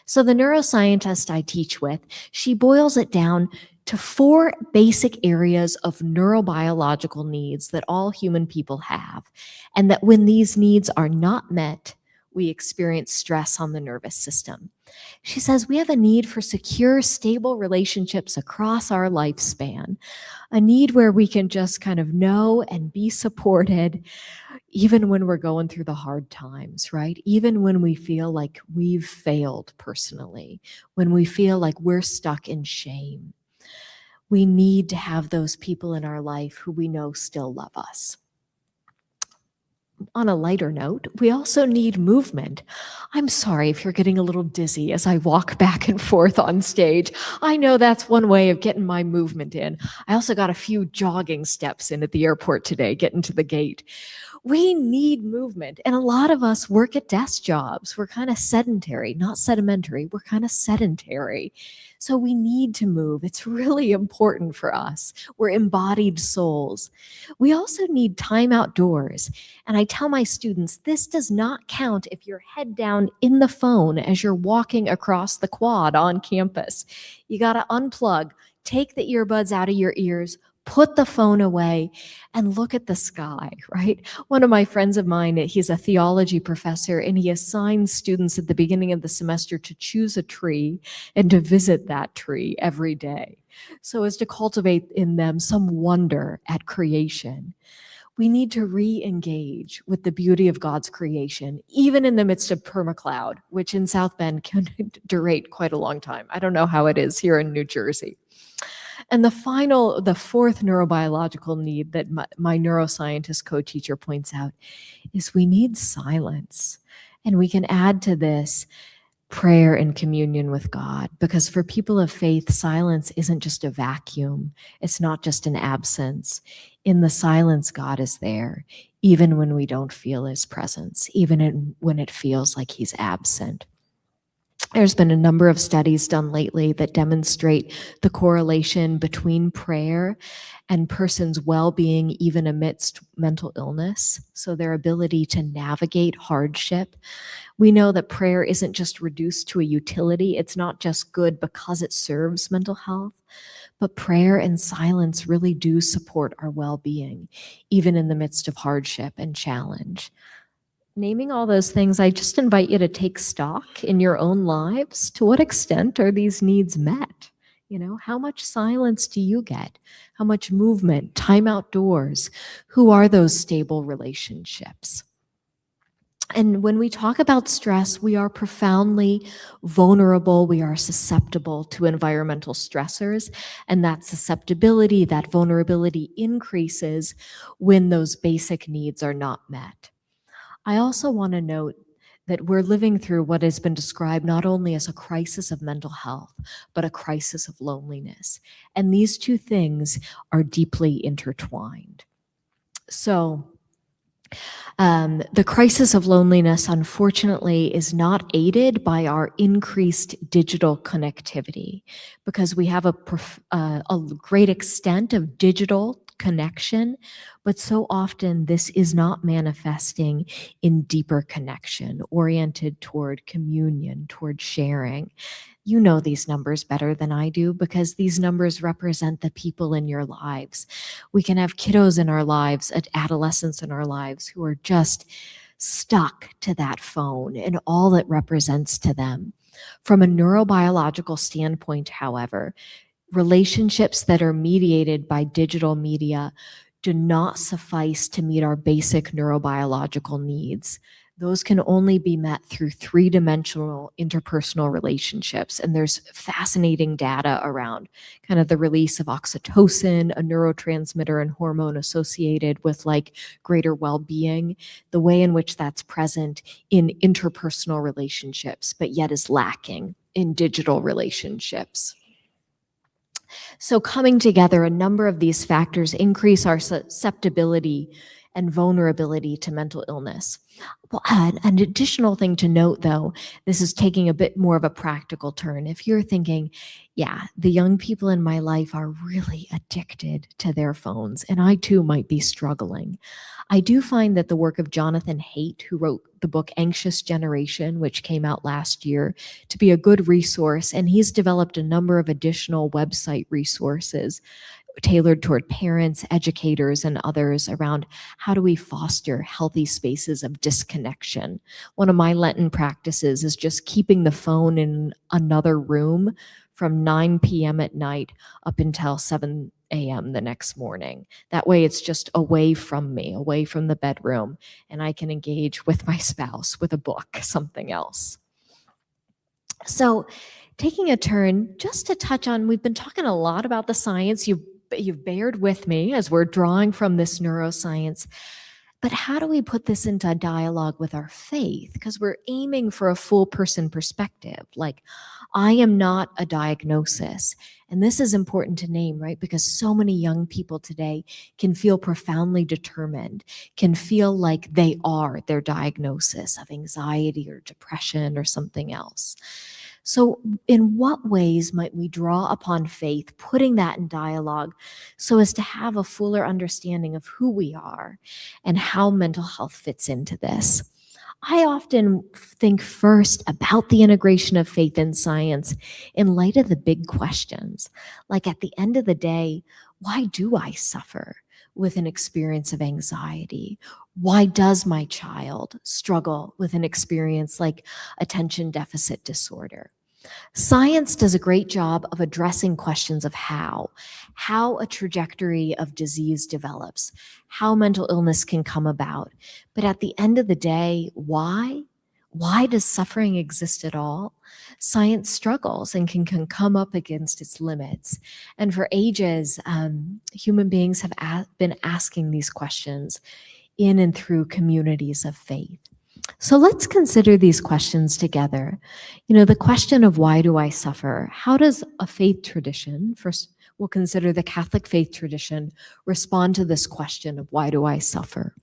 S6: So the neuroscientist I teach with, she boils it down to 4 basic areas of neurobiological needs that all human people have, and that when these needs are not met, we experience stress on the nervous system. She says we have a need for secure, stable relationships across our lifespan, a need where we can just kind of know and be supported even when we're going through the hard times, right? Even when we feel like we've failed personally, when we feel like we're stuck in shame. We need to have those people in our life who we know still love us. On a lighter note, we also need movement. I'm sorry if you're getting a little dizzy as I walk back and forth on stage. I know that's one way of getting my movement in. I also got a few jogging steps in at the airport today, getting to the gate. We need movement. And a lot of us work at desk jobs. We're kind of sedentary, not sedimentary. We're kind of sedentary. So we need to move. It's really important for us. We're embodied souls. We also need time outdoors. And I tell my students, this does not count if you're head down in the phone as you're walking across the quad on campus. You got to unplug, take the earbuds out of your ears, put the phone away, and look at the sky, right? One of my friends of mine, he's a theology professor, and he assigns students at the beginning of the semester to choose a tree and to visit that tree every day, so as to cultivate in them some wonder at creation. We need to re-engage with the beauty of God's creation, even in the midst of permacloud, which in South Bend can durate quite a long time. I don't know how it is here in New Jersey. And the 4th neurobiological need that my neuroscientist co-teacher points out is we need silence. And we can add to this prayer and communion with God, because for people of faith, silence isn't just a vacuum. It's not just an absence. In the silence, God is there, even when we don't feel his presence, even when it feels like he's absent. There's been a number of studies done lately that demonstrate the correlation between prayer and person's well-being even amidst mental illness, so their ability to navigate hardship. We know that prayer isn't just reduced to a utility. It's not just good because it serves mental health, but prayer and silence really do support our well-being, even in the midst of hardship and challenge. Naming all those things, I just invite you to take stock in your own lives. To what extent are these needs met? How much silence do you get? How much movement, time outdoors? Who are those stable relationships? And when we talk about stress, we are profoundly vulnerable. We are susceptible to environmental stressors. And that susceptibility, that vulnerability increases when those basic needs are not met. I also want to note that we're living through what has been described not only as a crisis of mental health, but a crisis of loneliness. And these two things are deeply intertwined. So, the crisis of loneliness, unfortunately, is not aided by our increased digital connectivity, because we have a great extent of digital connection, but so often this is not manifesting in deeper connection, oriented toward communion, toward sharing. You know these numbers better than I do, because these numbers represent the people in your lives. We can have kiddos in our lives, adolescents in our lives, who are just stuck to that phone and all it represents to them. From a neurobiological standpoint, however, relationships that are mediated by digital media do not suffice to meet our basic neurobiological needs. Those can only be met through three-dimensional interpersonal relationships. And there's fascinating data around kind of the release of oxytocin, a neurotransmitter and hormone associated with like greater well-being, the way in which that's present in interpersonal relationships, but yet is lacking in digital relationships. So coming together, a number of these factors increase our susceptibility and vulnerability to mental illness. Well, an additional thing to note, though, this is taking a bit more of a practical turn. If you're thinking, yeah, the young people in my life are really addicted to their phones, and I too might be struggling, I do find that the work of Jonathan Haidt, who wrote the book Anxious Generation, which came out last year, to be a good resource, and he's developed a number of additional website resources tailored toward parents, educators, and others around how do we foster healthy spaces of disconnection. One of my Lenten practices is just keeping the phone in another room from 9 p.m. at night up until 7 a.m. the next morning. That way it's just away from me, away from the bedroom, and I can engage with my spouse with a book, something else. So taking a turn, just to touch on, we've been talking a lot about the science. You've bared with me as we're drawing from this neuroscience. But how do we put this into dialogue with our faith? Because we're aiming for a full person perspective. Like, I am not a diagnosis. And this is important to name, right? Because so many young people today can feel profoundly determined, can feel like they are their diagnosis of anxiety or depression or something else. So in what ways might we draw upon faith, putting that in dialogue so as to have a fuller understanding of who we are and how mental health fits into this? I often think first about the integration of faith and science in light of the big questions. Like, at the end of the day, why do I suffer with an experience of anxiety? Why does my child struggle with an experience like attention deficit disorder? Science does a great job of addressing questions of how a trajectory of disease develops, how mental illness can come about. But at the end of the day, why? Why does suffering exist at all? Science struggles and can come up against its limits. And for ages, human beings have been asking these questions in and through communities of faith. So let's consider these questions together. You know, the question of why do I suffer? How does a faith tradition, first we'll consider the Catholic faith tradition, respond to this question of why do I suffer?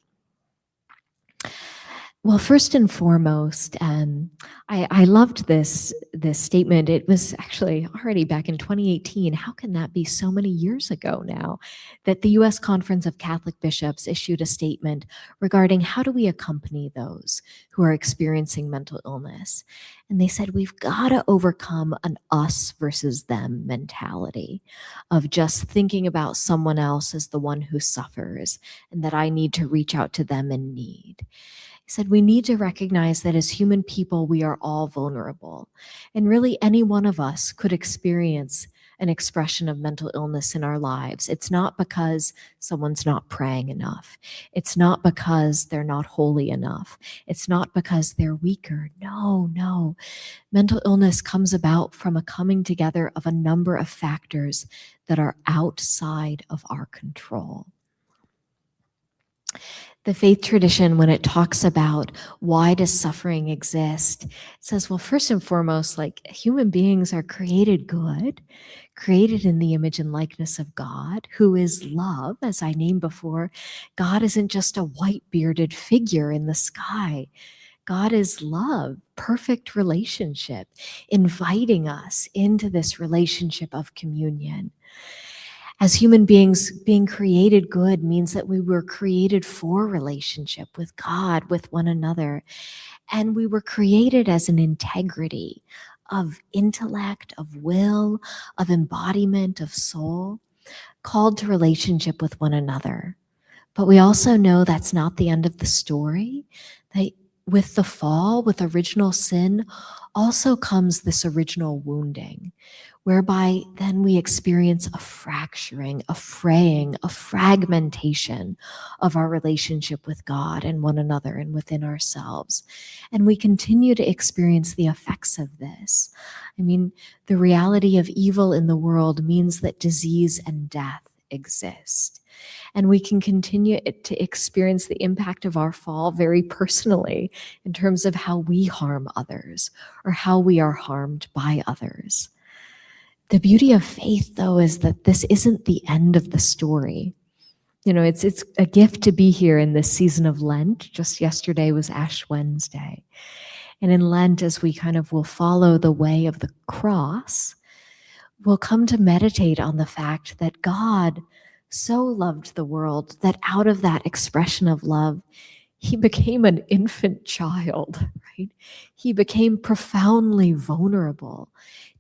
S6: Well, first and foremost, I loved this statement. It was actually already back in 2018. How can that be so many years ago now? That the U.S. Conference of Catholic Bishops issued a statement regarding how do we accompany those who are experiencing mental illness. And they said, we've got to overcome an us versus them mentality of just thinking about someone else as the one who suffers and that I need to reach out to them in need. He said, we need to recognize that as human people, we are all vulnerable. And really, any one of us could experience an expression of mental illness in our lives. It's not because someone's not praying enough. It's not because they're not holy enough. It's not because they're weaker. No. Mental illness comes about from a coming together of a number of factors that are outside of our control. The faith tradition, when it talks about why does suffering exist, it says, well, first and foremost, like human beings are created good, created in the image and likeness of God, who is love. As I named before, God isn't just a white bearded figure in the sky. God is love, perfect relationship, inviting us into this relationship of communion. As human beings, being created good means that we were created for relationship with God, with one another. And we were created as an integrity of intellect, of will, of embodiment, of soul, called to relationship with one another. But we also know that's not the end of the story, that with the fall, with original sin, also comes this original wounding, whereby then we experience a fracturing, a fraying, a fragmentation of our relationship with God and one another and within ourselves. And we continue to experience the effects of this. I mean, the reality of evil in the world means that disease and death exist. And we can continue to experience the impact of our fall very personally in terms of how we harm others or how we are harmed by others. The beauty of faith, though, is that this isn't the end of the story. You know, it's a gift to be here in this season of Lent. Just yesterday was Ash Wednesday. And in Lent, as we kind of will follow the way of the cross, we'll come to meditate on the fact that God so loved the world that out of that expression of love, he became an infant child, right? He became profoundly vulnerable,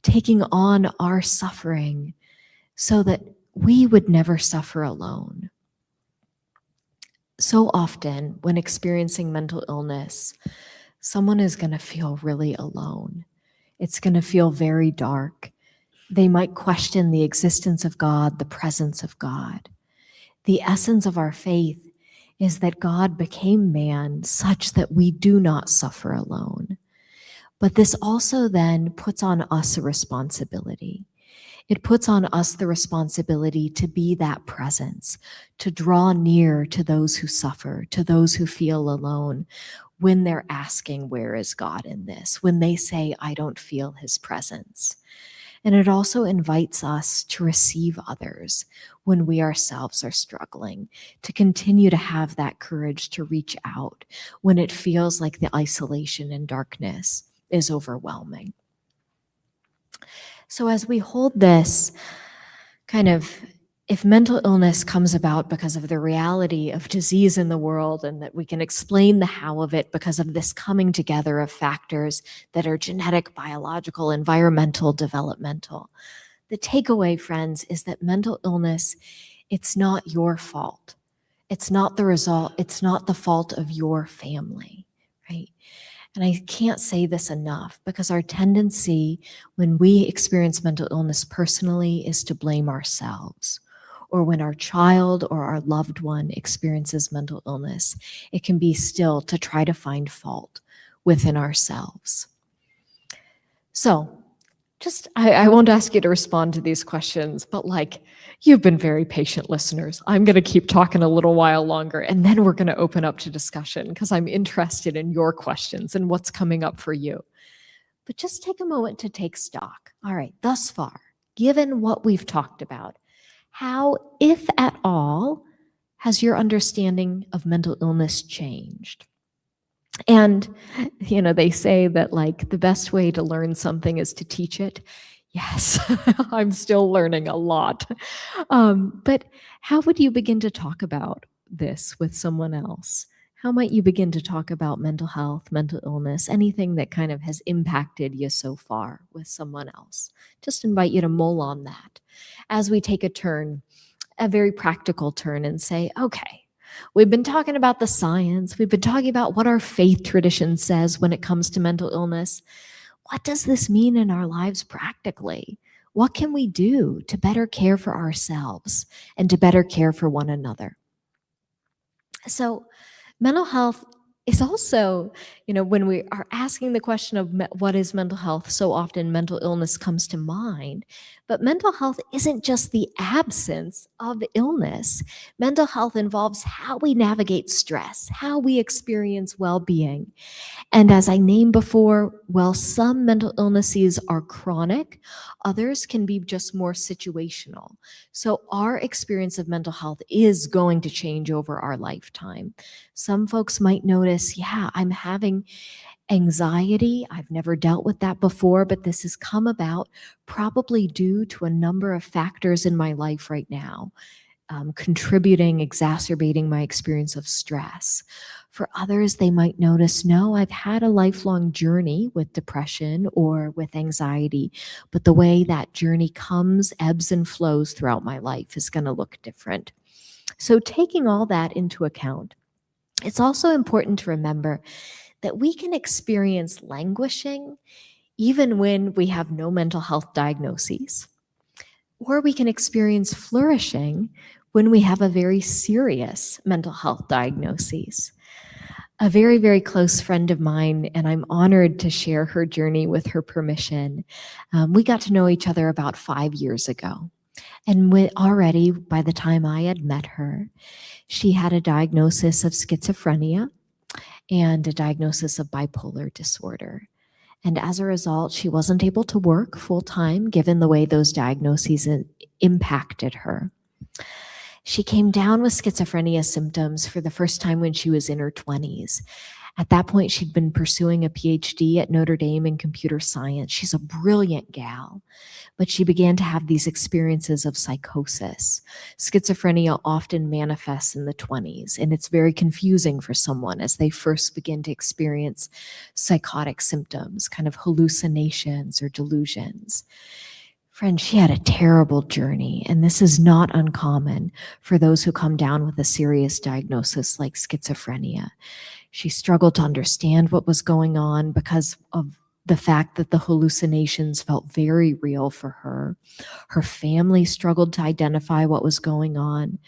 S6: taking on our suffering so that we would never suffer alone. So often when experiencing mental illness, someone is going to feel really alone. It's going to feel very dark. They might question the existence of God, the presence of God. The essence of our faith is that God became man such that we do not suffer alone. But this also then puts on us a responsibility. It puts on us the responsibility to be that presence, to draw near to those who suffer, to those who feel alone, when they're asking, where is God in this? When they say, I don't feel his presence. And it also invites us to receive others when we ourselves are struggling, to continue to have that courage to reach out when it feels like the isolation and darkness is overwhelming. So as we hold this kind of, if mental illness comes about because of the reality of disease in the world and that we can explain the how of it because of this coming together of factors that are genetic, biological, environmental, developmental, the takeaway, friends, is that mental illness, it's not your fault. It's not the result. It's not the fault of your family, right? And I can't say this enough because our tendency when we experience mental illness personally is to blame ourselves. Or when our child or our loved one experiences mental illness, it can be still to try to find fault within ourselves. So I won't ask you to respond to these questions, but like, you've been very patient listeners. I'm going to keep talking a little while longer, and then we're going to open up to discussion because I'm interested in your questions and what's coming up for you. But just take a moment to take stock. All right, thus far, given what we've talked about, how, if at all, has your understanding of mental illness changed? And, you know, they say that like the best way to learn something is to teach it. Yes, I'm still learning a lot. But how would you begin to talk about this with someone else? How might you begin to talk about mental health, mental illness, anything that kind of has impacted you so far with someone else? Just invite you to mull on that as we take a turn, a very practical turn, and say, okay, we've been talking about the science. We've been talking about what our faith tradition says when it comes to mental illness. What does this mean in our lives practically? What can we do to better care for ourselves and to better care for one another? So mental health, is also, when we are asking the question of what is mental health, so often mental illness comes to mind. But mental health isn't just the absence of illness. Mental health involves how we navigate stress, how we experience well-being. And as I named before, while some mental illnesses are chronic, others can be just more situational. So our experience of mental health is going to change over our lifetime. Some folks might notice, yeah, I'm having anxiety. I've never dealt with that before, but this has come about probably due to a number of factors in my life right now, contributing, exacerbating my experience of stress. For others, they might notice, no, I've had a lifelong journey with depression or with anxiety, but the way that journey comes, ebbs and flows throughout my life is going to look different. So taking all that into account, it's also important to remember that we can experience languishing even when we have no mental health diagnoses, or we can experience flourishing when we have a very serious mental health diagnosis. A very, very close friend of mine, and I'm honored to share her journey with her permission. We got to know each other about 5 years ago. And already, by the time I had met her, she had a diagnosis of schizophrenia and a diagnosis of bipolar disorder. And as a result, she wasn't able to work full time given the way those diagnoses impacted her. She came down with schizophrenia symptoms for the first time when she was in her 20s. At that point, she'd been pursuing a PhD at Notre Dame in computer science. She's a brilliant gal, but she began to have these experiences of psychosis. Schizophrenia often manifests in the 20s, and it's very confusing for someone as they first begin to experience psychotic symptoms, kind of hallucinations or delusions. Friend, she had a terrible journey, and this is not uncommon for those who come down with a serious diagnosis like schizophrenia. She struggled to understand what was going on because of the fact that the hallucinations felt very real for her. Her family struggled to identify what was going on.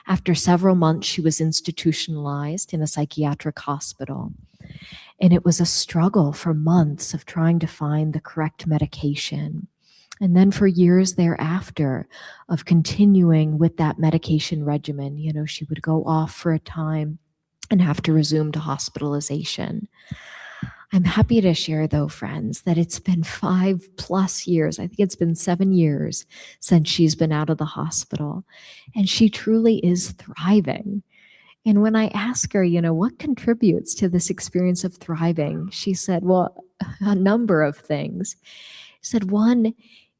S6: After several months, she was institutionalized in a psychiatric hospital. And it was a struggle for months of trying to find the correct medication. And then for years thereafter of continuing with that medication regimen, she would go off for a time and have to resume to hospitalization. I'm happy to share, though, friends, that it's been 5+ years. I think it's been 7 years since she's been out of the hospital, and she truly is thriving. And when I ask her, what contributes to this experience of thriving, she said, well, a number of things. She said, one,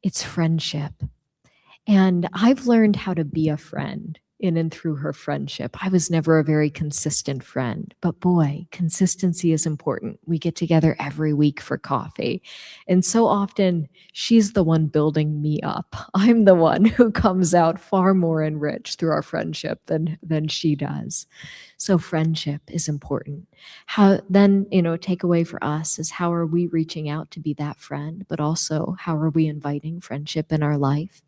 S6: it's friendship. And I've learned how to be a friend in and through her friendship. I was never a very consistent friend, but boy, consistency is important. We get together every week for coffee. And so often she's the one building me up. I'm the one who comes out far more enriched through our friendship than she does. So friendship is important. Takeaway for us is how are we reaching out to be that friend, but also how are we inviting friendship in our life?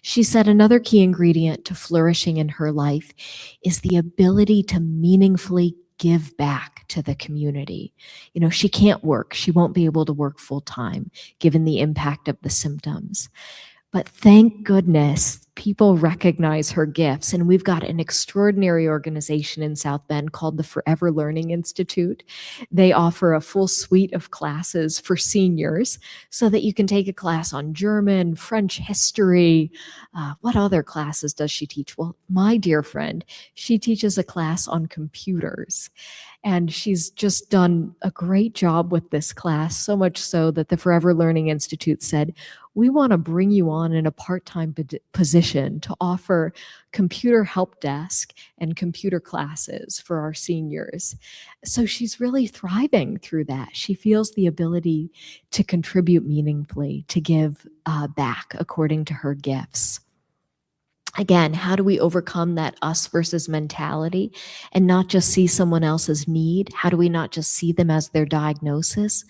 S6: She said another key ingredient to flourishing in her life is the ability to meaningfully give back to the community. She can't work. She won't be able to work full time given the impact of the symptoms. But thank goodness people recognize her gifts. And we've got an extraordinary organization in South Bend called the Forever Learning Institute. They offer a full suite of classes for seniors so that you can take a class on German, French history. What other classes does she teach? Well, my dear friend, she teaches a class on computers. And she's just done a great job with this class, so much so that the Forever Learning Institute said, we want to bring you on in a part-time position to offer computer help desk and computer classes for our seniors. So she's really thriving through that. She feels the ability to contribute meaningfully, to give back according to her gifts. Again, how do we overcome that us versus mentality and not just see someone else's need? How do we not just see them as their diagnosis,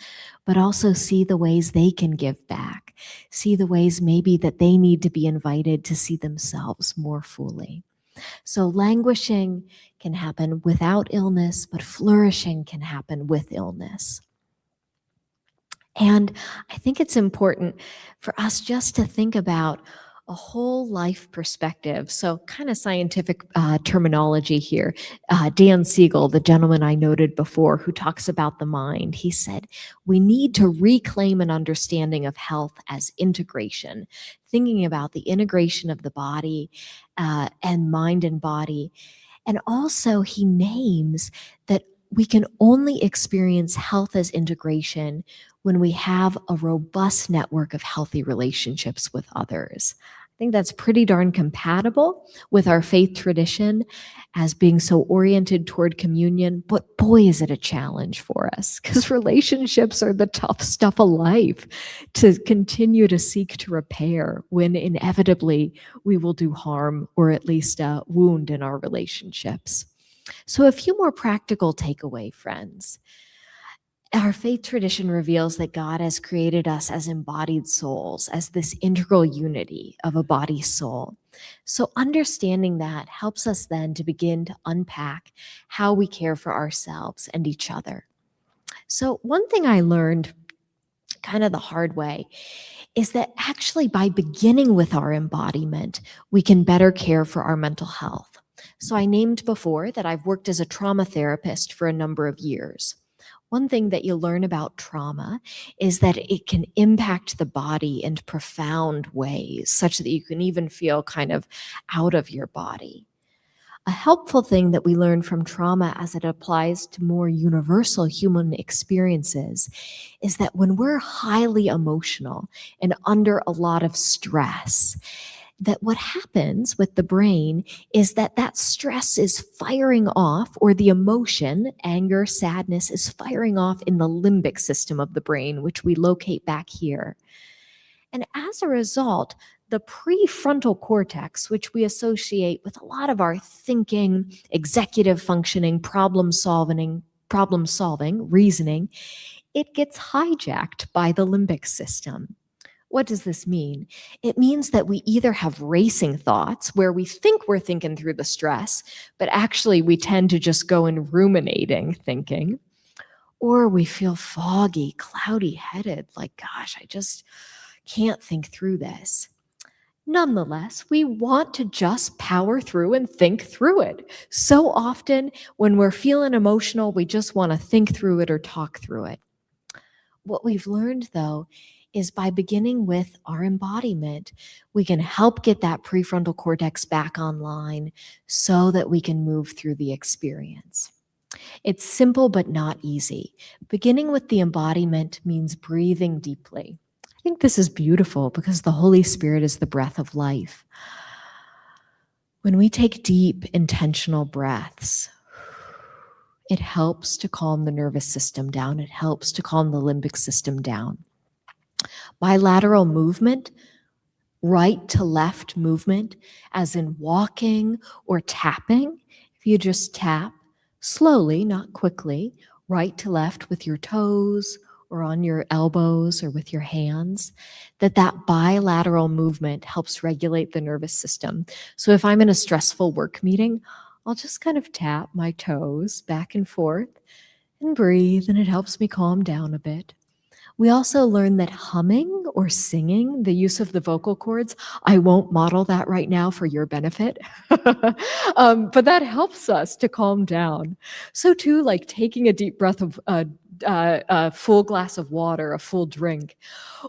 S6: but also see the ways they can give back? See the ways maybe that they need to be invited to see themselves more fully. So languishing can happen without illness, but flourishing can happen with illness. And I think it's important for us just to think about a whole life perspective. So kind of scientific terminology here. Dan Siegel, the gentleman I noted before who talks about the mind, he said, we need to reclaim an understanding of health as integration, thinking about the integration of the body and mind and body. And also he names that we can only experience health as integration when we have a robust network of healthy relationships with others. I think that's pretty darn compatible with our faith tradition as being so oriented toward communion, but boy, is it a challenge for us, because relationships are the tough stuff of life to continue to seek to repair when inevitably we will do harm or at least wound in our relationships. So a few more practical takeaway, friends. Our faith tradition reveals that God has created us as embodied souls, as this integral unity of a body-soul. So understanding that helps us then to begin to unpack how we care for ourselves and each other. So one thing I learned kind of the hard way is that actually by beginning with our embodiment, we can better care for our mental health. So I named before that I've worked as a trauma therapist for a number of years. One thing that you learn about trauma is that it can impact the body in profound ways, such that you can even feel kind of out of your body. A helpful thing that we learn from trauma as it applies to more universal human experiences is that when we're highly emotional and under a lot of stress, that what happens with the brain is that that stress is firing off, or the emotion, anger, sadness, is firing off in the limbic system of the brain, which we locate back here. And as a result, the prefrontal cortex, which we associate with a lot of our thinking, executive functioning, problem solving, reasoning, it gets hijacked by the limbic system. What does this mean? It means that we either have racing thoughts where we think we're thinking through the stress, but actually we tend to just go in ruminating thinking, or we feel foggy, cloudy-headed, like, gosh, I just can't think through this. Nonetheless, we want to just power through and think through it. So often when we're feeling emotional, we just want to think through it or talk through it. What we've learned, though, is by beginning with our embodiment, we can help get that prefrontal cortex back online so that we can move through the experience. It's simple but not easy. Beginning with the embodiment means breathing deeply. I think this is beautiful because the Holy Spirit is the breath of life. When we take deep, intentional breaths, it helps to calm the nervous system down. It helps to calm the limbic system down. Bilateral movement, right to left movement, as in walking or tapping. If you just tap slowly, not quickly, right to left with your toes or on your elbows or with your hands, that bilateral movement helps regulate the nervous system. So if I'm in a stressful work meeting, I'll just kind of tap my toes back and forth and breathe, and it helps me calm down a bit. We also learn that humming or singing, the use of the vocal cords, I won't model that right now for your benefit, but that helps us to calm down. So too, like taking a deep breath of a full glass of water, a full drink,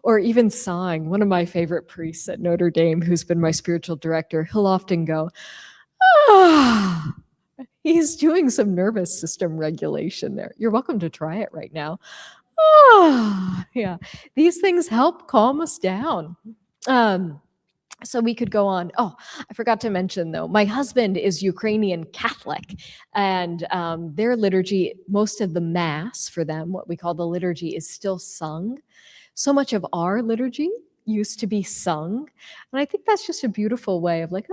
S6: or even sighing. One of my favorite priests at Notre Dame, who's been my spiritual director, he'll often go, ah. He's doing some nervous system regulation there. You're welcome to try it right now. Yeah, these things help calm us down. So we could go on. Oh, I forgot to mention though, my husband is Ukrainian Catholic, and their liturgy, most of the Mass for them, what we call the liturgy, is still sung. So much of our liturgy used to be sung. And I think that's just a beautiful way of like,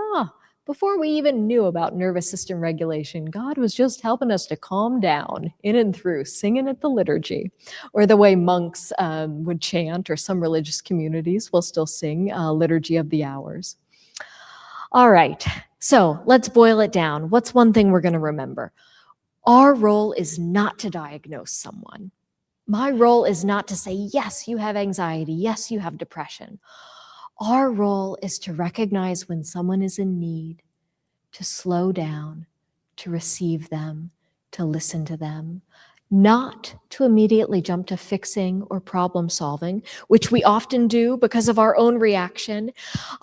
S6: before we even knew about nervous system regulation, God was just helping us to calm down in and through, singing at the liturgy, or the way monks would chant, or some religious communities will still sing Liturgy of the Hours. All right, So let's boil it down. What's one thing we're going to remember? Our role is not to diagnose someone. My role is not to say, yes, you have anxiety. Yes, you have depression. Our role is to recognize when someone is in need, to slow down, to receive them, to listen to them, not to immediately jump to fixing or problem solving, which we often do because of our own reaction.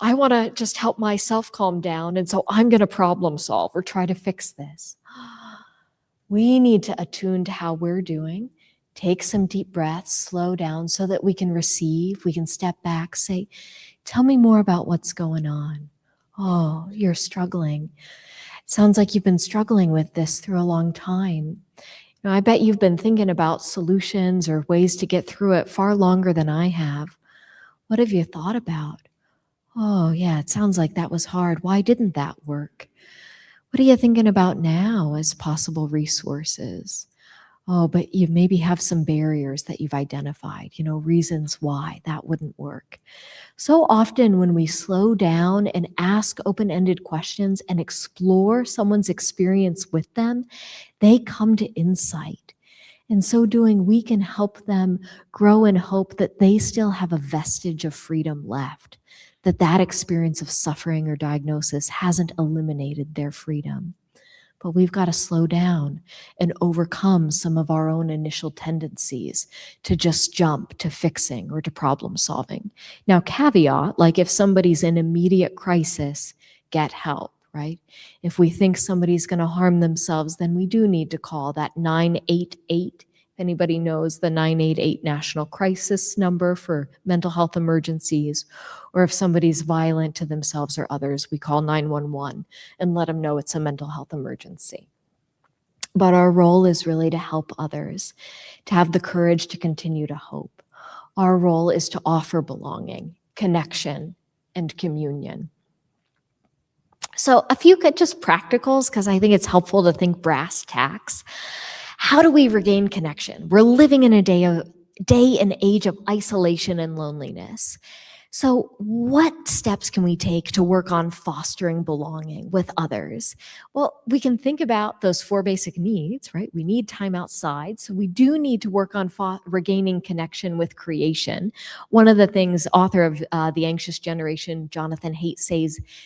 S6: I want to just help myself calm down, and so I'm going to problem solve or try to fix this. We need to attune to how we're doing, take some deep breaths, slow down so that we can receive, we can step back, say, tell me more about what's going on. Oh, you're struggling. It sounds like you've been struggling with this through a long time. I bet you've been thinking about solutions or ways to get through it far longer than I have. What have you thought about? Oh, yeah, it sounds like that was hard. Why didn't that work? What are you thinking about now as possible resources? Oh, but you maybe have some barriers that you've identified, reasons why that wouldn't work. So often when we slow down and ask open-ended questions and explore someone's experience with them, they come to insight. In so doing, we can help them grow in hope that they still have a vestige of freedom left, that experience of suffering or diagnosis hasn't eliminated their freedom. But we've got to slow down and overcome some of our own initial tendencies to just jump to fixing or to problem solving. Now, caveat, like if somebody's in immediate crisis, get help, right? If we think somebody's going to harm themselves, then we do need to call that 988. If anybody knows the 988 national crisis number for mental health emergencies, or if somebody's violent to themselves or others, we call 911 and let them know it's a mental health emergency. But our role is really to help others, to have the courage to continue to hope. Our role is to offer belonging, connection, and communion. So a few just practicals, because I think it's helpful to think brass tacks. How do we regain connection? We're living in a day and age of isolation and loneliness. So what steps can we take to work on fostering belonging with others? Well, we can think about those 4 basic needs, right? We need time outside. So we do need to work on regaining connection with creation. One of the things author of The Anxious Generation, Jonathan Haidt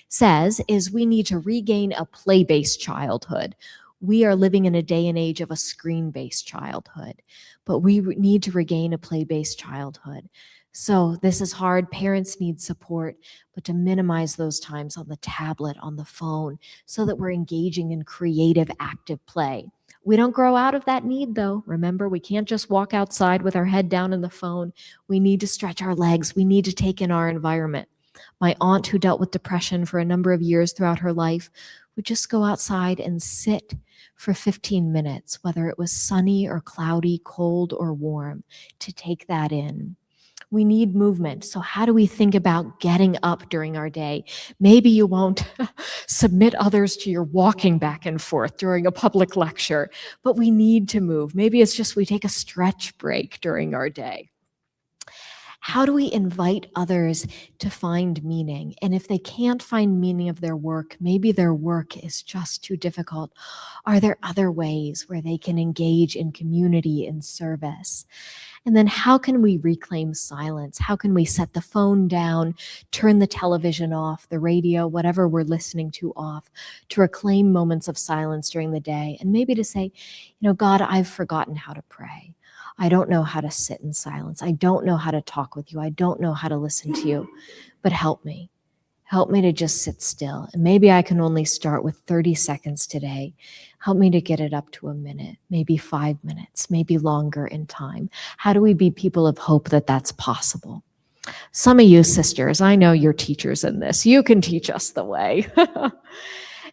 S6: says is we need to regain a play-based childhood. We are living in a day and age of a screen-based childhood, but we need to regain a play-based childhood. So this is hard. Parents need support, but to minimize those times on the tablet, on the phone, so that we're engaging in creative, active play. We don't grow out of that need, though. Remember, we can't just walk outside with our head down in the phone. We need to stretch our legs. We need to take in our environment. My aunt, who dealt with depression for a number of years throughout her life, would just go outside and sit for 15 minutes, whether it was sunny or cloudy, cold or warm, to take that in. We need movement. So how do we think about getting up during our day? Maybe you won't submit others to your walking back and forth during a public lecture, but we need to move. Maybe it's just we take a stretch break during our day. How do we invite others to find meaning? And if they can't find meaning of their work, maybe their work is just too difficult. Are there other ways where they can engage in community and service? And then how can we reclaim silence? How can we set the phone down, turn the television off, the radio, whatever we're listening to off, to reclaim moments of silence during the day? And maybe to say, God, I've forgotten how to pray. I don't know how to sit in silence. I don't know how to talk with you. I don't know how to listen to you, but help me. Help me to just sit still. And maybe I can only start with 30 seconds today. Help me to get it up to a minute, maybe 5 minutes, maybe longer in time. How do we be people of hope that that's possible? Some of you sisters, I know you're teachers in this. You can teach us the way.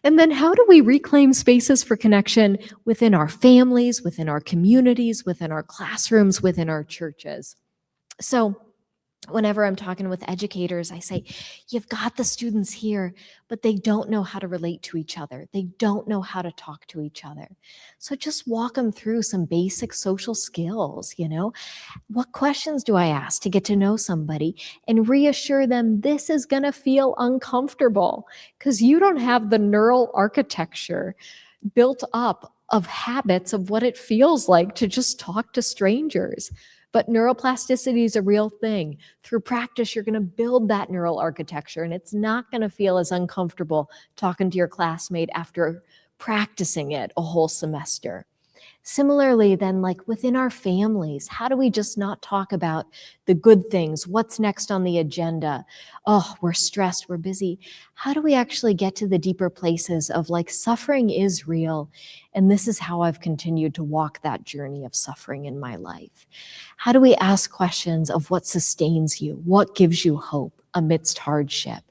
S6: And then how do we reclaim spaces for connection within our families, within our communities, within our classrooms, within our churches? So Whenever I'm talking with educators, I say, you've got the students here, but they don't know how to relate to each other. They don't know how to talk to each other. So just walk them through some basic social skills, What questions do I ask to get to know somebody, and reassure them this is going to feel uncomfortable because you don't have the neural architecture built up of habits of what it feels like to just talk to strangers. But neuroplasticity is a real thing. Through practice, you're going to build that neural architecture, and it's not going to feel as uncomfortable talking to your classmate after practicing it a whole semester. Similarly, then, like within our families, how do we just not talk about the good things? What's next on the agenda? Oh, we're stressed, we're busy. How do we actually get to the deeper places of like suffering is real? And this is how I've continued to walk that journey of suffering in my life. How do we ask questions of what sustains you? What gives you hope amidst hardship,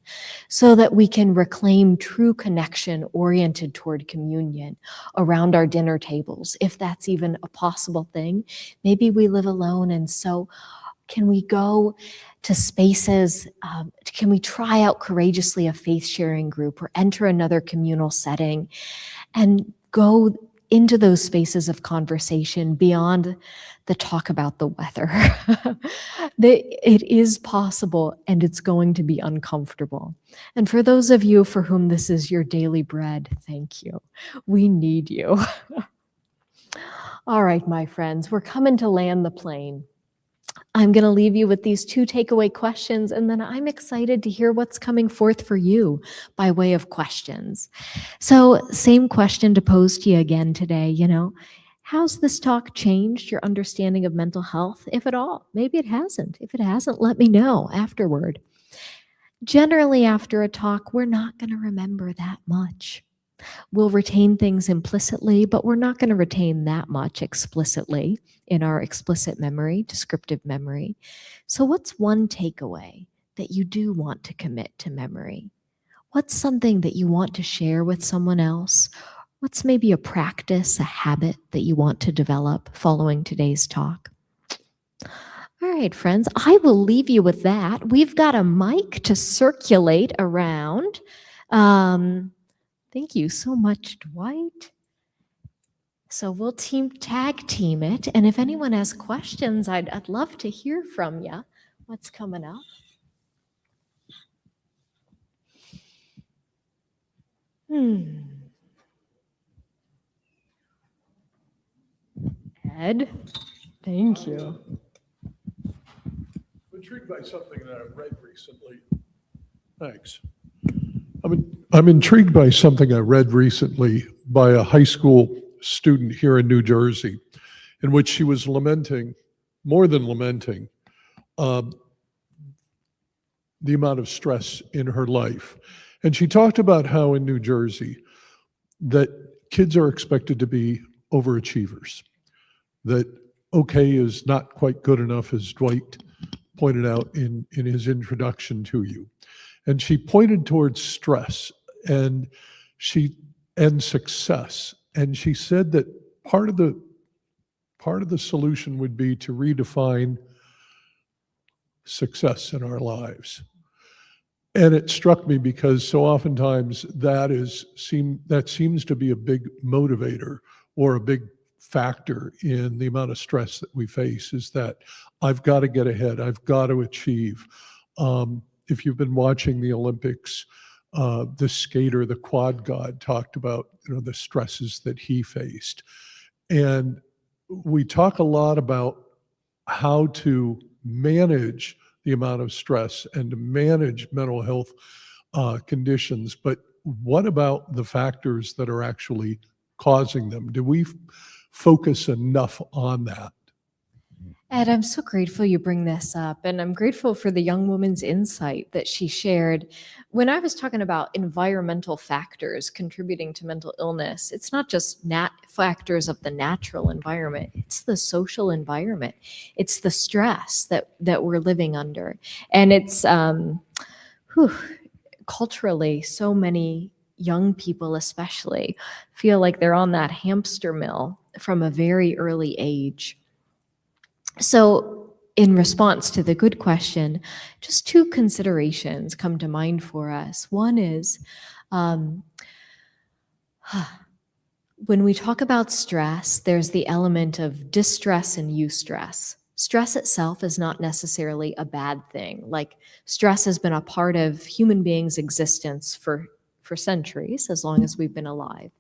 S6: so that we can reclaim true connection oriented toward communion around our dinner tables, if that's even a possible thing. Maybe we live alone, and so can we go to spaces, can we try out courageously a faith-sharing group or enter another communal setting and go into those spaces of conversation beyond the talk about the weather? It is possible, and it's going to be uncomfortable. And for those of you for whom this is your daily bread, thank you. We need you. All right, my friends, we're coming to land the plane. I'm going to leave you with these 2 takeaway questions, and then I'm excited to hear what's coming forth for you by way of questions. So, same question to pose to you again today, how's this talk changed your understanding of mental health, if at all? Maybe it hasn't. If it hasn't, let me know afterward. Generally, after a talk, we're not going to remember that much. We'll retain things implicitly, but we're not going to retain that much explicitly in our explicit memory, descriptive memory. So what's one takeaway that you do want to commit to memory? What's something that you want to share with someone else? What's maybe a practice, a habit that you want to develop following today's talk? All right, friends, I will leave you with that. We've got a mic to circulate around. Thank you so much, Dwight. So we'll tag team it. And if anyone has questions, I'd love to hear from you. What's coming up? Ed, thank you.
S7: I'm intrigued by something that I read recently. Thanks. I'm intrigued by something I read recently by a high school student here in New Jersey, in which she was lamenting, more than lamenting, the amount of stress in her life. And she talked about how in New Jersey that kids are expected to be overachievers, that okay is not quite good enough, as Dwight pointed out in his introduction to you. And she pointed towards stress and success. And she said that part of the solution would be to redefine success in our lives. And it struck me because so oftentimes that seems to be a big motivator or a big factor in the amount of stress that we face, is that I've got to get ahead, I've got to achieve. If you've been watching the Olympics, the skater, the quad god, talked about the stresses that he faced. And we talk a lot about how to manage the amount of stress and to manage mental health conditions, but what about the factors that are actually causing them? Do we focus enough on that?
S6: Ed, I'm so grateful you bring this up, and I'm grateful for the young woman's insight that she shared. When I was talking about environmental factors contributing to mental illness, it's not just factors of the natural environment, it's the social environment. It's the stress that we're living under. And it's culturally, so many young people especially feel like they're on that hamster mill from a very early age. So in response to the good question, just two considerations come to mind for us. One is, when we talk about stress, there's the element of distress and eustress. Stress itself is not necessarily a bad thing. Like, stress has been a part of human beings' existence for centuries, as long as we've been alive.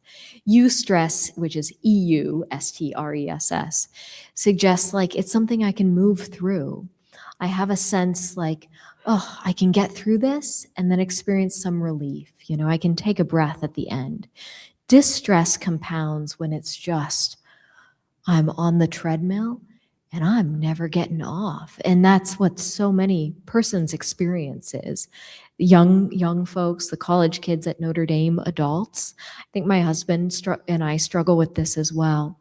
S6: Eustress, which is EUSTRESS, suggests like it's something I can move through. I have a sense like, oh, I can get through this and then experience some relief. I can take a breath at the end. Distress compounds when it's just, I'm on the treadmill and I'm never getting off. And that's what so many persons experience is. Young folks, the college kids at Notre Dame, adults. I think my husband and I struggle with this as well.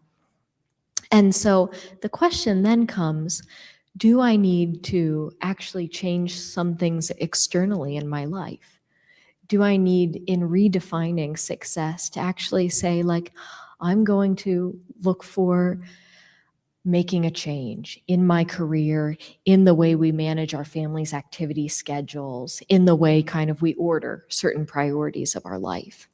S6: And so the question then comes, do I need to actually change some things externally in my life? Do I need, in redefining success, to actually say, like, I'm going to look for making a change in my career, in the way we manage our family's activity schedules, in the way kind of we order certain priorities of our life?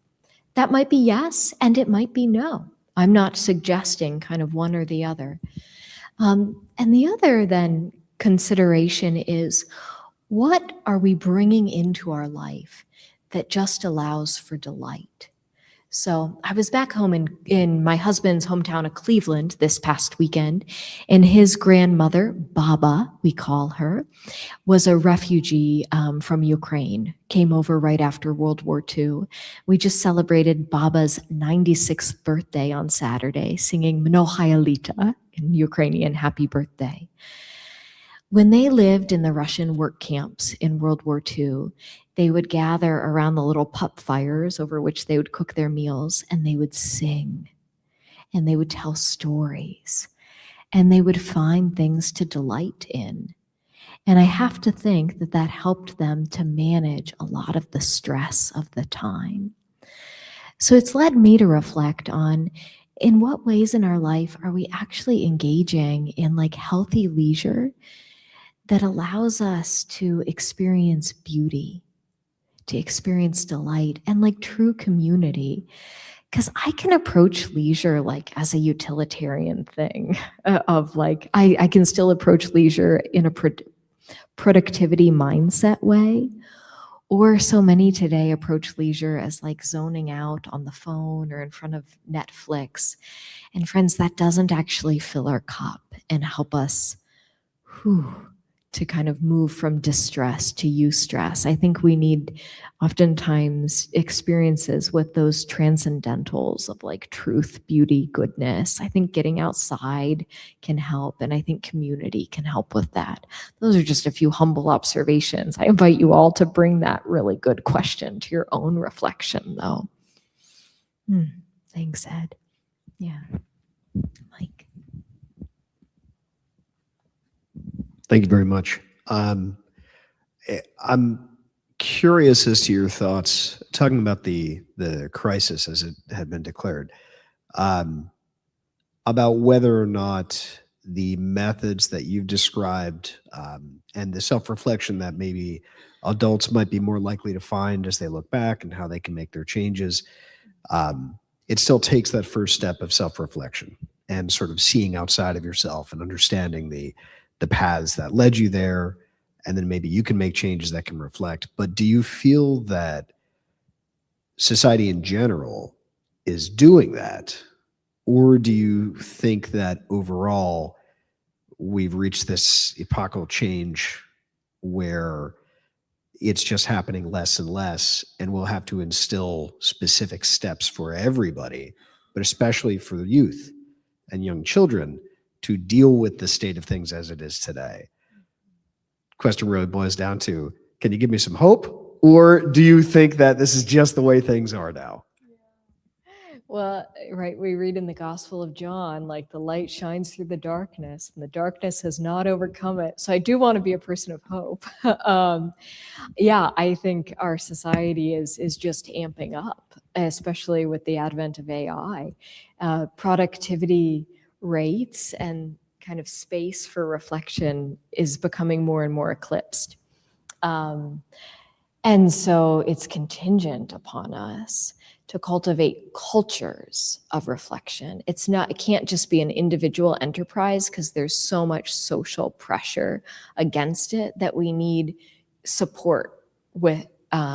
S6: That might be yes, and it might be no. I'm not suggesting kind of one or the other. And the other then consideration is, what are we bringing into our life that just allows for delight? So I was back home in my husband's hometown of Cleveland this past weekend, and his grandmother, Baba, we call her, was a refugee from Ukraine, came over right after World War II. We just celebrated Baba's 96th birthday on Saturday, singing Mnohaya Lita in Ukrainian, happy birthday. When they lived in the Russian work camps in World War II, they would gather around the little pup fires over which they would cook their meals, and they would sing, and they would tell stories, and they would find things to delight in. And I have to think that that helped them to manage a lot of the stress of the time. So it's led me to reflect on, in what ways in our life are we actually engaging in like healthy leisure that allows us to experience beauty, to experience delight, and like true community. Because I can approach leisure like as a utilitarian thing of like, I can still approach leisure in a productivity mindset way. Or so many today approach leisure as like zoning out on the phone or in front of Netflix. And friends, that doesn't actually fill our cup and help us to kind of move from distress to eustress. I think we need oftentimes experiences with those transcendentals of like truth, beauty, goodness. I think getting outside can help, and I think community can help with that. Those are just a few humble observations. I invite you all to bring that really good question to your own reflection, though. Thanks, Ed. Yeah. Mike.
S8: Thank you very much. I'm curious as to your thoughts, talking about the crisis as it had been declared, about whether or not the methods that you've described and the self-reflection that maybe adults might be more likely to find as they look back and how they can make their changes, it still takes that first step of self-reflection and sort of seeing outside of yourself and understanding the paths that led you there, and then maybe you can make changes that can reflect. But do you feel that society in general is doing that? Or do you think that overall we've reached this epochal change where it's just happening less and less, and we'll have to instill specific steps for everybody, but especially for the youth and young children, to deal with the state of things as it is today? Question really boils down to, can you give me some hope? Or do you think that this is just the way things are now?
S6: Well, right, we read in the Gospel of John, like the light shines through the darkness and the darkness has not overcome it. So I do want to be a person of hope. Yeah, I think our society is just amping up, especially with the advent of AI. Productivity rates and kind of space for reflection is becoming more and more eclipsed. And so it's contingent upon us to cultivate cultures of reflection. It can't just be an individual enterprise, because there's so much social pressure against it that we need support with.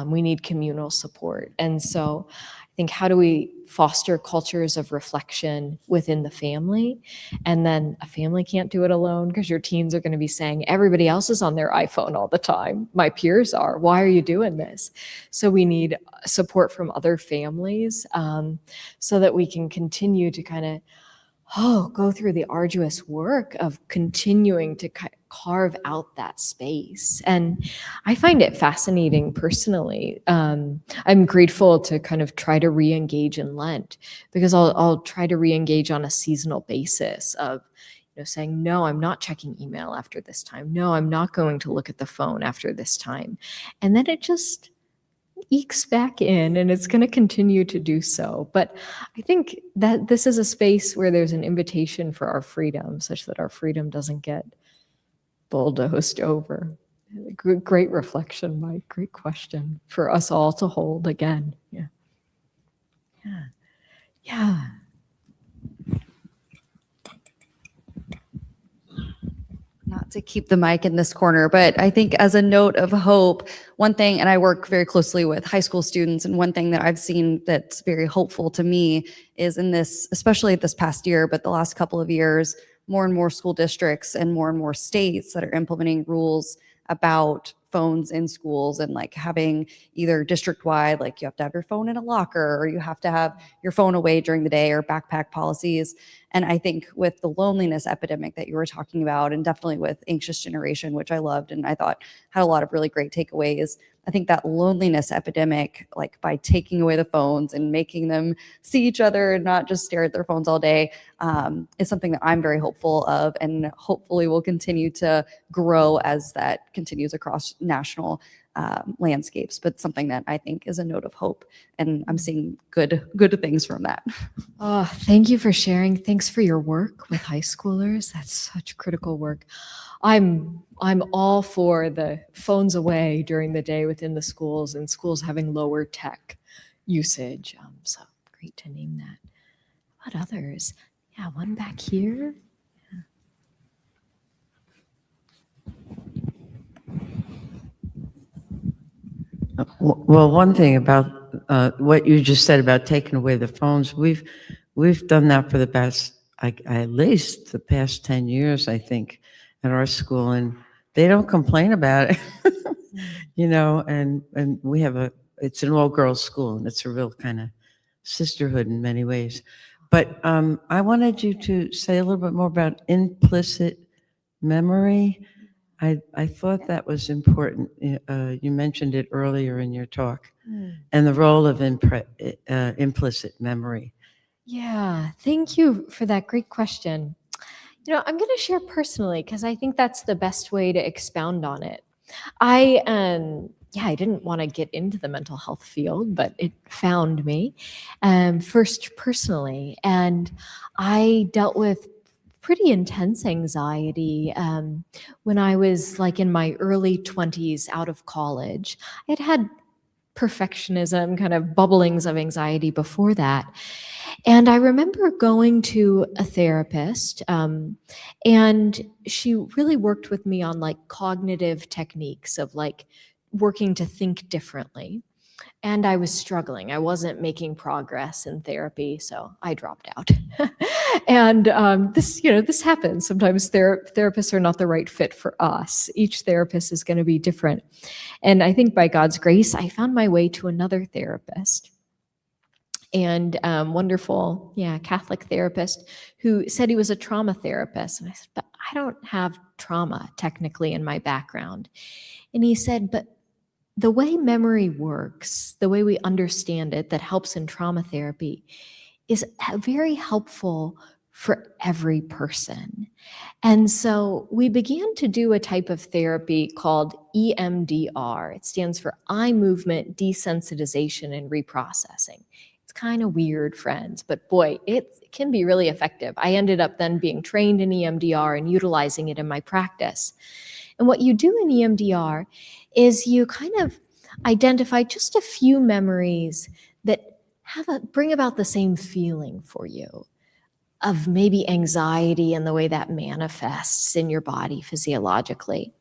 S6: We need communal support. And so I think, how do we foster cultures of reflection within the family? And then a family can't do it alone, because your teens are going to be saying, everybody else is on their iPhone all the time. My peers are. Why are you doing this? So we need support from other families, so that we can continue to kind of go through the arduous work of continuing to carve out that space. And I find it fascinating personally. I'm grateful to kind of try to re-engage in Lent, because I'll try to re-engage on a seasonal basis of, saying, no, I'm not checking email after this time. No, I'm not going to look at the phone after this time. And then it just ekes back in, and it's going to continue to do so. But I think that this is a space where there's an invitation for our freedom, such that our freedom doesn't get bulldozed over. Great reflection, Mike. Great question for us all to hold again. Yeah.
S9: Not to keep the mic in this corner, but I think as a note of hope, one thing, and I work very closely with high school students, and one thing that I've seen that's very hopeful to me is in this, especially this past year, but the last couple of years, more and more school districts and more states that are implementing rules about phones in schools, and like having either district-wide, like you have to have your phone in a locker, or you have to have your phone away during the day, or backpack policies. And I think with the loneliness epidemic that you were talking about, and definitely with Anxious Generation, which I loved and I thought had a lot of really great takeaways, I think that loneliness epidemic, like by taking away the phones and making them see each other and not just stare at their phones all day, is something that I'm very hopeful of, and hopefully will continue to grow as that continues across national landscapes, but something that I think is a note of hope, and I'm seeing good things from that.
S6: Oh, thank you for sharing. Thanks for your work with high schoolers. That's such critical work. I'm all for the phones away during the day within the schools, and schools having lower tech usage. So great to name that. What others? Yeah, one back here.
S10: Well, one thing about what you just said about taking away the phones, we've done that for the past, at least the past 10 years, I think, at our school, and they don't complain about it, and we have it's an all-girls school, and it's a real kind of sisterhood in many ways. But I wanted you to say a little bit more about implicit memory. I thought that was important. You mentioned it earlier in your talk, and the role of implicit memory.
S6: Yeah, thank you for that great question. I'm going to share personally, because I think that's the best way to expound on it. I didn't want to get into the mental health field, but it found me first personally. And I dealt with pretty intense anxiety when I was like in my early 20s out of college. I had perfectionism, kind of bubblings of anxiety before that. And I remember going to a therapist, and she really worked with me on like cognitive techniques of like working to think differently. And I was struggling. I wasn't making progress in therapy, so I dropped out. And this happens. Sometimes therapists are not the right fit for us. Each therapist is going to be different. And I think by God's grace, I found my way to another therapist. And wonderful, Catholic therapist who said he was a trauma therapist. And I said, but I don't have trauma technically in my background. And he said, but the way memory works, the way we understand it that helps in trauma therapy is very helpful for every person. And so we began to do a type of therapy called EMDR. It stands for eye movement desensitization and reprocessing. It's kind of weird friends, but boy, it can be really effective. I ended up then being trained in EMDR and utilizing it in my practice. And what you do in EMDR is you kind of identify just a few memories that bring about the same feeling for you of maybe anxiety and the way that manifests in your body physiologically.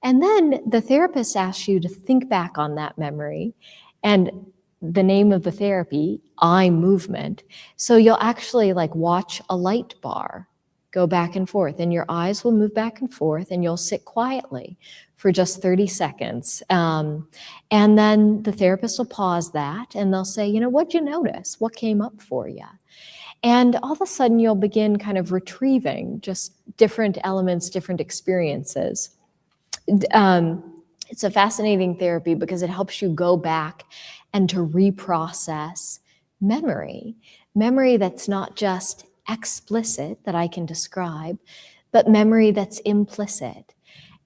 S6: And then the therapist asks you to think back on that memory, and the name of the therapy, eye movement. So you'll actually like watch a light bar go back and forth, and your eyes will move back and forth, and you'll sit quietly for just 30 seconds. And then the therapist will pause that, and they'll say, you know, what'd you notice? What came up for you? And all of a sudden, you'll begin kind of retrieving just different elements, different experiences. It's a fascinating therapy because it helps you go back and to reprocess memory that's not just explicit that I can describe, but memory that's implicit.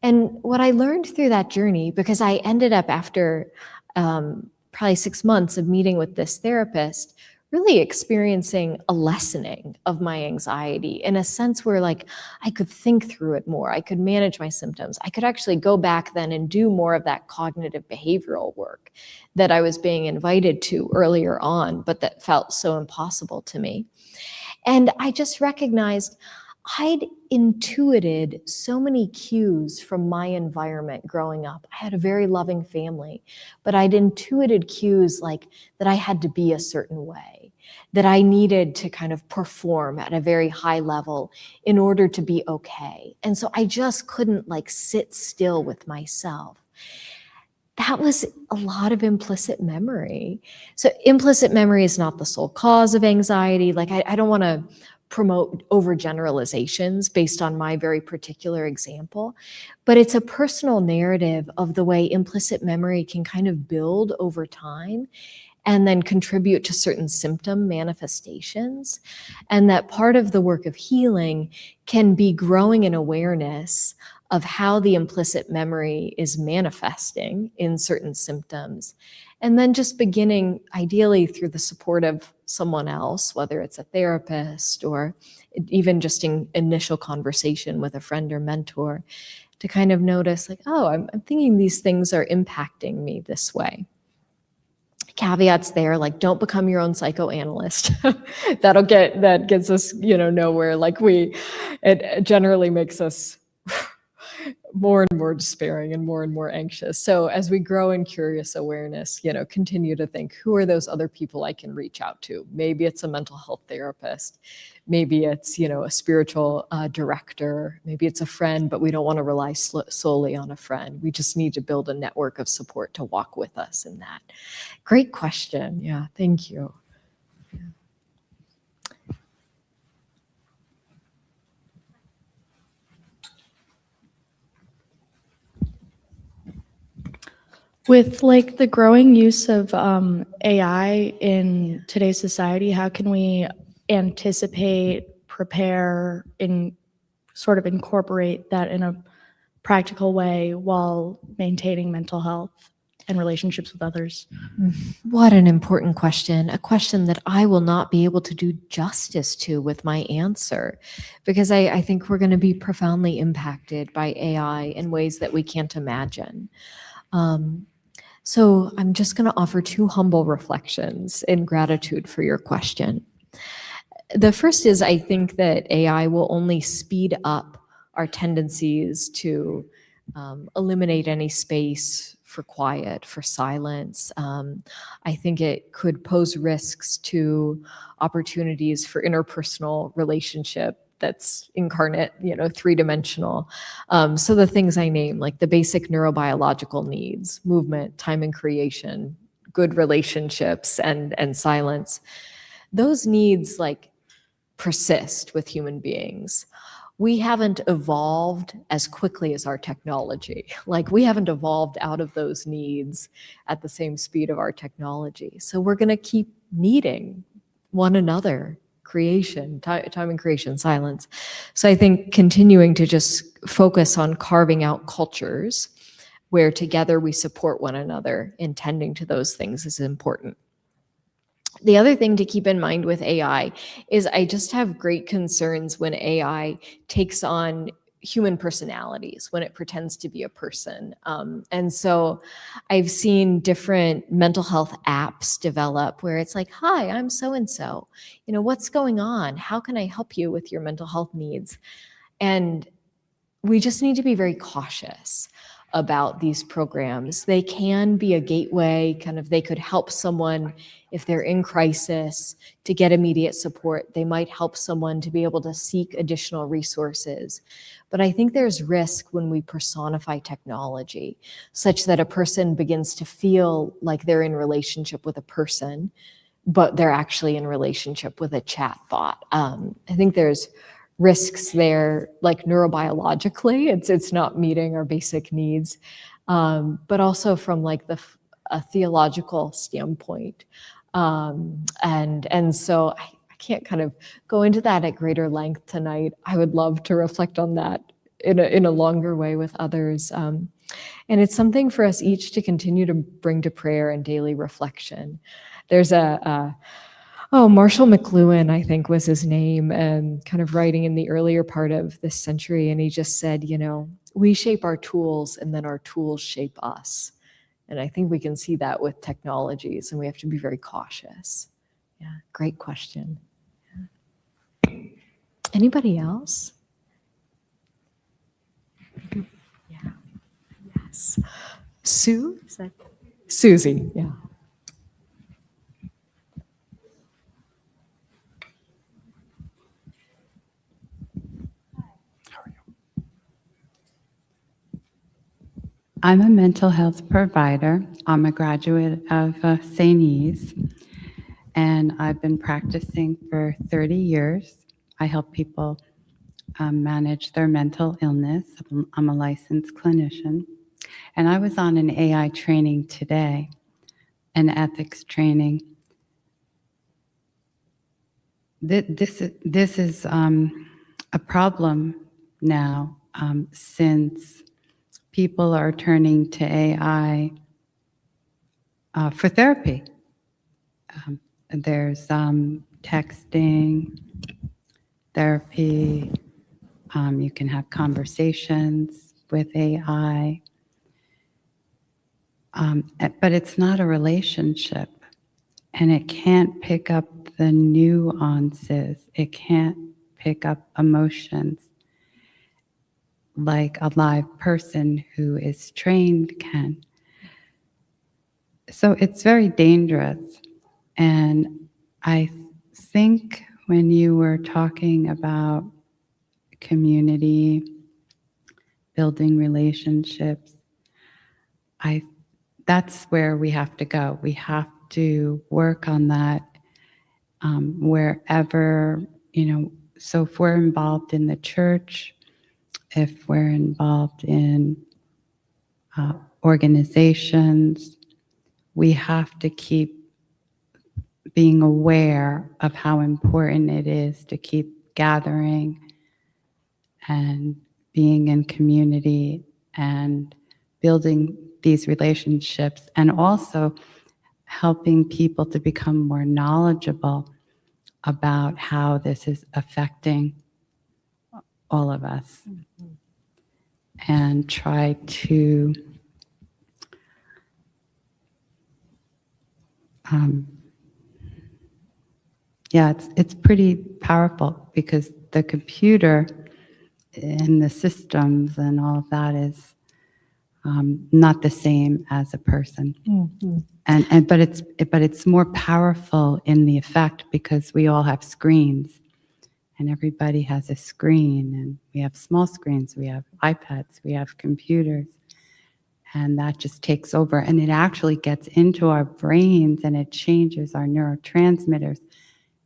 S6: And what I learned through that journey, because I ended up after probably 6 months of meeting with this therapist, really experiencing a lessening of my anxiety in a sense where like I could think through it more. I could manage my symptoms. I could actually go back then and do more of that cognitive behavioral work that I was being invited to earlier on, but that felt so impossible to me. And I just recognized I'd intuited so many cues from my environment growing up. I had a very loving family, but I'd intuited cues like that I had to be a certain way, that I needed to kind of perform at a very high level in order to be okay. And so I just couldn't like sit still with myself. That was a lot of implicit memory. So implicit memory is not the sole cause of anxiety. Like I don't want to promote overgeneralizations based on my very particular example, but it's a personal narrative of the way implicit memory can kind of build over time and then contribute to certain symptom manifestations. And that part of the work of healing can be growing an awareness of how the implicit memory is manifesting in certain symptoms. And then just beginning, ideally through the support of someone else, whether it's a therapist or even just in initial conversation with a friend or mentor, to kind of notice like, oh, I'm thinking these things are impacting me this way. Caveats there, like don't become your own psychoanalyst. that gets us, nowhere. Like it generally makes us more and more despairing and more anxious. So as we grow in curious awareness, continue to think, who are those other people I can reach out to? Maybe it's a mental health therapist. Maybe it's, a spiritual director. Maybe it's a friend, but we don't want to rely solely on a friend. We just need to build a network of support to walk with us in that. Great question. Yeah, thank you.
S11: With like the growing use of AI in today's society, how can we anticipate, prepare, and sort of incorporate that in a practical way while maintaining mental health and relationships with others?
S6: What an important question, a question that I will not be able to do justice to with my answer, because I think we're going to be profoundly impacted by AI in ways that we can't imagine. So I'm just going to offer 2 humble reflections in gratitude for your question. The first is I think that AI will only speed up our tendencies to eliminate any space for quiet, for silence. I think it could pose risks to opportunities for interpersonal relationship that's incarnate, 3-dimensional. So the things I named, like the basic neurobiological needs, movement, time and creation, good relationships, and silence, those needs like persist with human beings. We haven't evolved as quickly as our technology. Like we haven't evolved out of those needs at the same speed of our technology. So we're gonna keep needing one another, creation, time and creation, silence. So I think continuing to just focus on carving out cultures where together we support one another in tending to those things is important. The other thing to keep in mind with AI is I just have great concerns when AI takes on human personalities, when it pretends to be a person. And so I've seen different mental health apps develop where it's like, hi, I'm so-and-so. You know, what's going on? How can I help you with your mental health needs? And we just need to be very cautious about these programs. They can be a gateway, kind of, they could help someone if they're in crisis to get immediate support. They might help someone to be able to seek additional resources. But I think there's risk when we personify technology such that a person begins to feel like they're in relationship with a person, but they're actually in relationship with a chat bot. I think there's risks there, like neurobiologically, it's not meeting our basic needs, but also from like a theological standpoint. And so I can't kind of go into that at greater length tonight. I would love to reflect on that in a longer way with others. And it's something for us each to continue to bring to prayer and daily reflection. There's Marshall McLuhan, I think was his name, and kind of writing in the earlier part of this century. And he just said, you know, we shape our tools and then our tools shape us. And I think we can see that with technologies, and we have to be very cautious. Yeah, great question. Yeah. Anybody else? Yeah, yes. Sue, is that? Susie, yeah.
S12: I'm a mental health provider. I'm a graduate of St. E's, and I've been practicing for 30 years. I help people manage their mental illness. I'm a licensed clinician. And I was on an AI training today, an ethics training. This is a problem now since people are turning to AI for therapy. There's texting, therapy. You can have conversations with AI. But it's not a relationship, and it can't pick up the nuances. It can't pick up emotions like a live person who is trained can. So it's very dangerous. And I think when you were talking about community, building relationships, that's where we have to go. We have to work on that wherever, so if we're involved in the church, if we're involved in organizations, we have to keep being aware of how important it is to keep gathering and being in community and building these relationships, and also helping people to become more knowledgeable about how this is affecting all of us. Mm-hmm. And try to it's pretty powerful, because the computer and the systems and all of that is not the same as a person. Mm-hmm. But it's more powerful in the effect, because we all have screens, and everybody has a screen, and we have small screens, we have iPads, we have computers, and that just takes over, and it actually gets into our brains, and it changes our neurotransmitters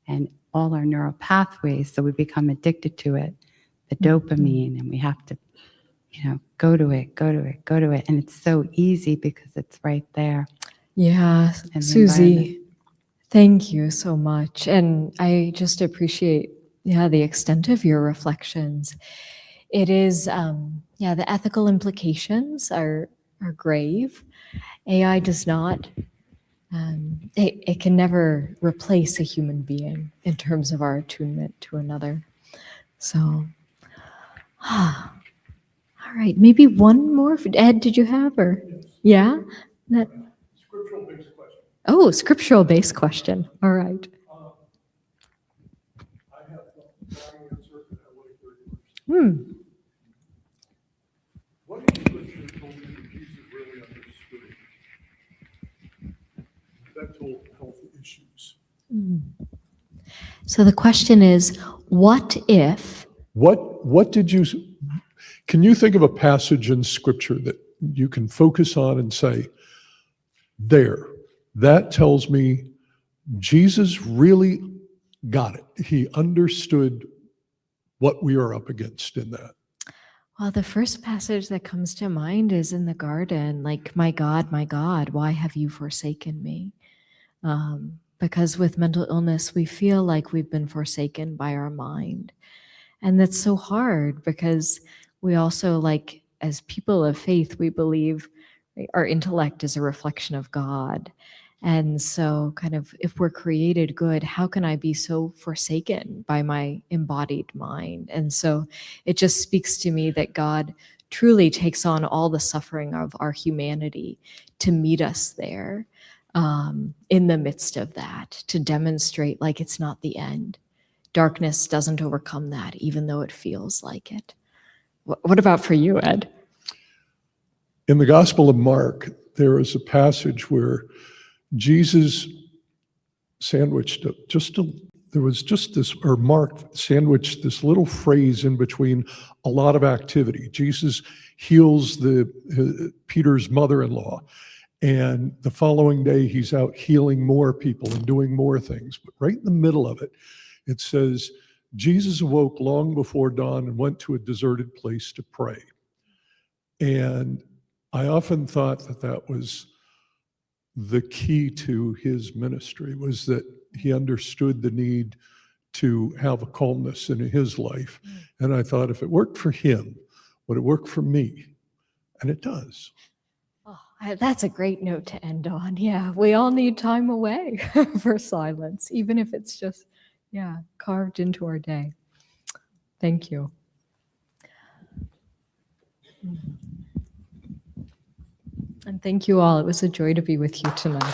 S12: and all our neural pathways, so we become addicted to it, the dopamine, and we have to go to it. And it's so easy because it's right there.
S6: Yeah, Susie, thank you so much. And I just appreciate, the extent of your reflections. It is, the ethical implications are grave. AI does not It can never replace a human being in terms of our attunement to another. So, all right, maybe one more. Ed, did you have, or yeah? That,
S7: Scriptural-based question.
S6: oh, scriptural-based question. All right.
S7: I have the wrong answer, and I want to hear yours. What in Scripture told you that Jesus really understood mental health issues?
S6: So the question is, what if?
S7: What did you, can you think of a passage in Scripture that you can focus on and say, there, that tells me Jesus really got it. He understood what we are up against in that.
S6: Well, the first passage that comes to mind is in the garden, like, my God, why have you forsaken me? Because with mental illness, we feel like we've been forsaken by our mind. And that's so hard because we also, like, as people of faith, we believe our intellect is a reflection of God. And so kind of, if we're created good, how can I be so forsaken by my embodied mind? And so it just speaks to me that God truly takes on all the suffering of our humanity to meet us there, in the midst of that, to demonstrate like it's not the end. Darkness doesn't overcome that, even though it feels like it. What about for you, Ed?
S7: In the Gospel of Mark, there is a passage where Jesus sandwiched Mark sandwiched this little phrase in between a lot of activity. Jesus heals Peter's mother-in-law, and the following day he's out healing more people and doing more things. But right in the middle of it, it says, Jesus awoke long before dawn and went to a deserted place to pray. And I often thought that that was the key to his ministry, was that he understood the need to have a calmness in his life. And I thought, if it worked for him, would it work for me? And it does.
S6: Oh, that's a great note to end on. Yeah, we all need time away for silence, even if it's just, carved into our day. Thank you. And thank you all. It was a joy to be with you tonight.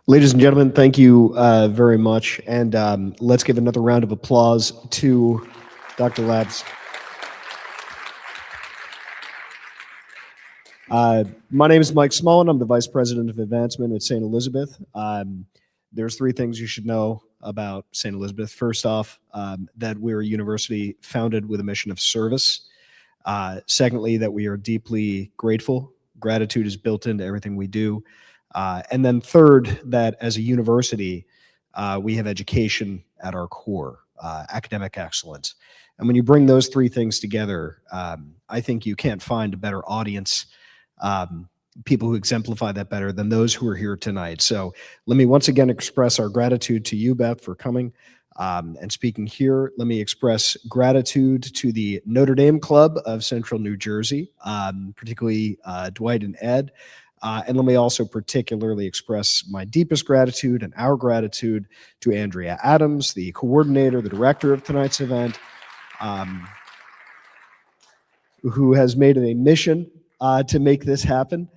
S8: Ladies and gentlemen, thank you very much. And let's give another round of applause to Dr. Hlabse. My name is Mike Smullen. I'm the Vice President of Advancement at St. Elizabeth. There's three things you should know about St. Elizabeth. First off, that we're a university founded with a mission of service. Secondly, that we are deeply grateful. Gratitude is built into everything we do. And then third, that as a university, we have education at our core, academic excellence. And when you bring those three things together, I think you can't find a better audience, people who exemplify that better than those who are here tonight. So let me once again express our gratitude to you, Beth, for coming and speaking here. Let me express gratitude to the Notre Dame Club of Central New Jersey, particularly Dwight and Ed. And let me also particularly express my deepest gratitude and our gratitude to Andrea Adams, the coordinator, the director of tonight's event, who has made it a mission to make this happen,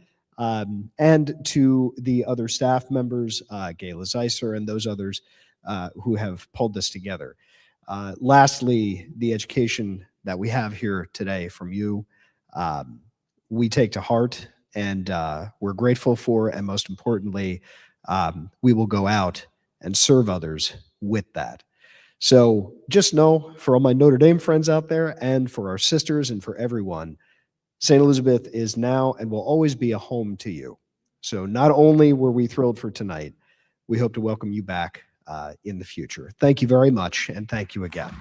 S8: and to the other staff members, Gayla Zeiser and those others who have pulled this together. Lastly, the education that we have here today from you, we take to heart, and we're grateful for, and most importantly, we will go out and serve others with that. So just know, for all my Notre Dame friends out there, and for our sisters and for everyone, St. Elizabeth is now and will always be a home to you. So not only were we thrilled for tonight, we hope to welcome you back in the future. Thank you very much, and thank you again.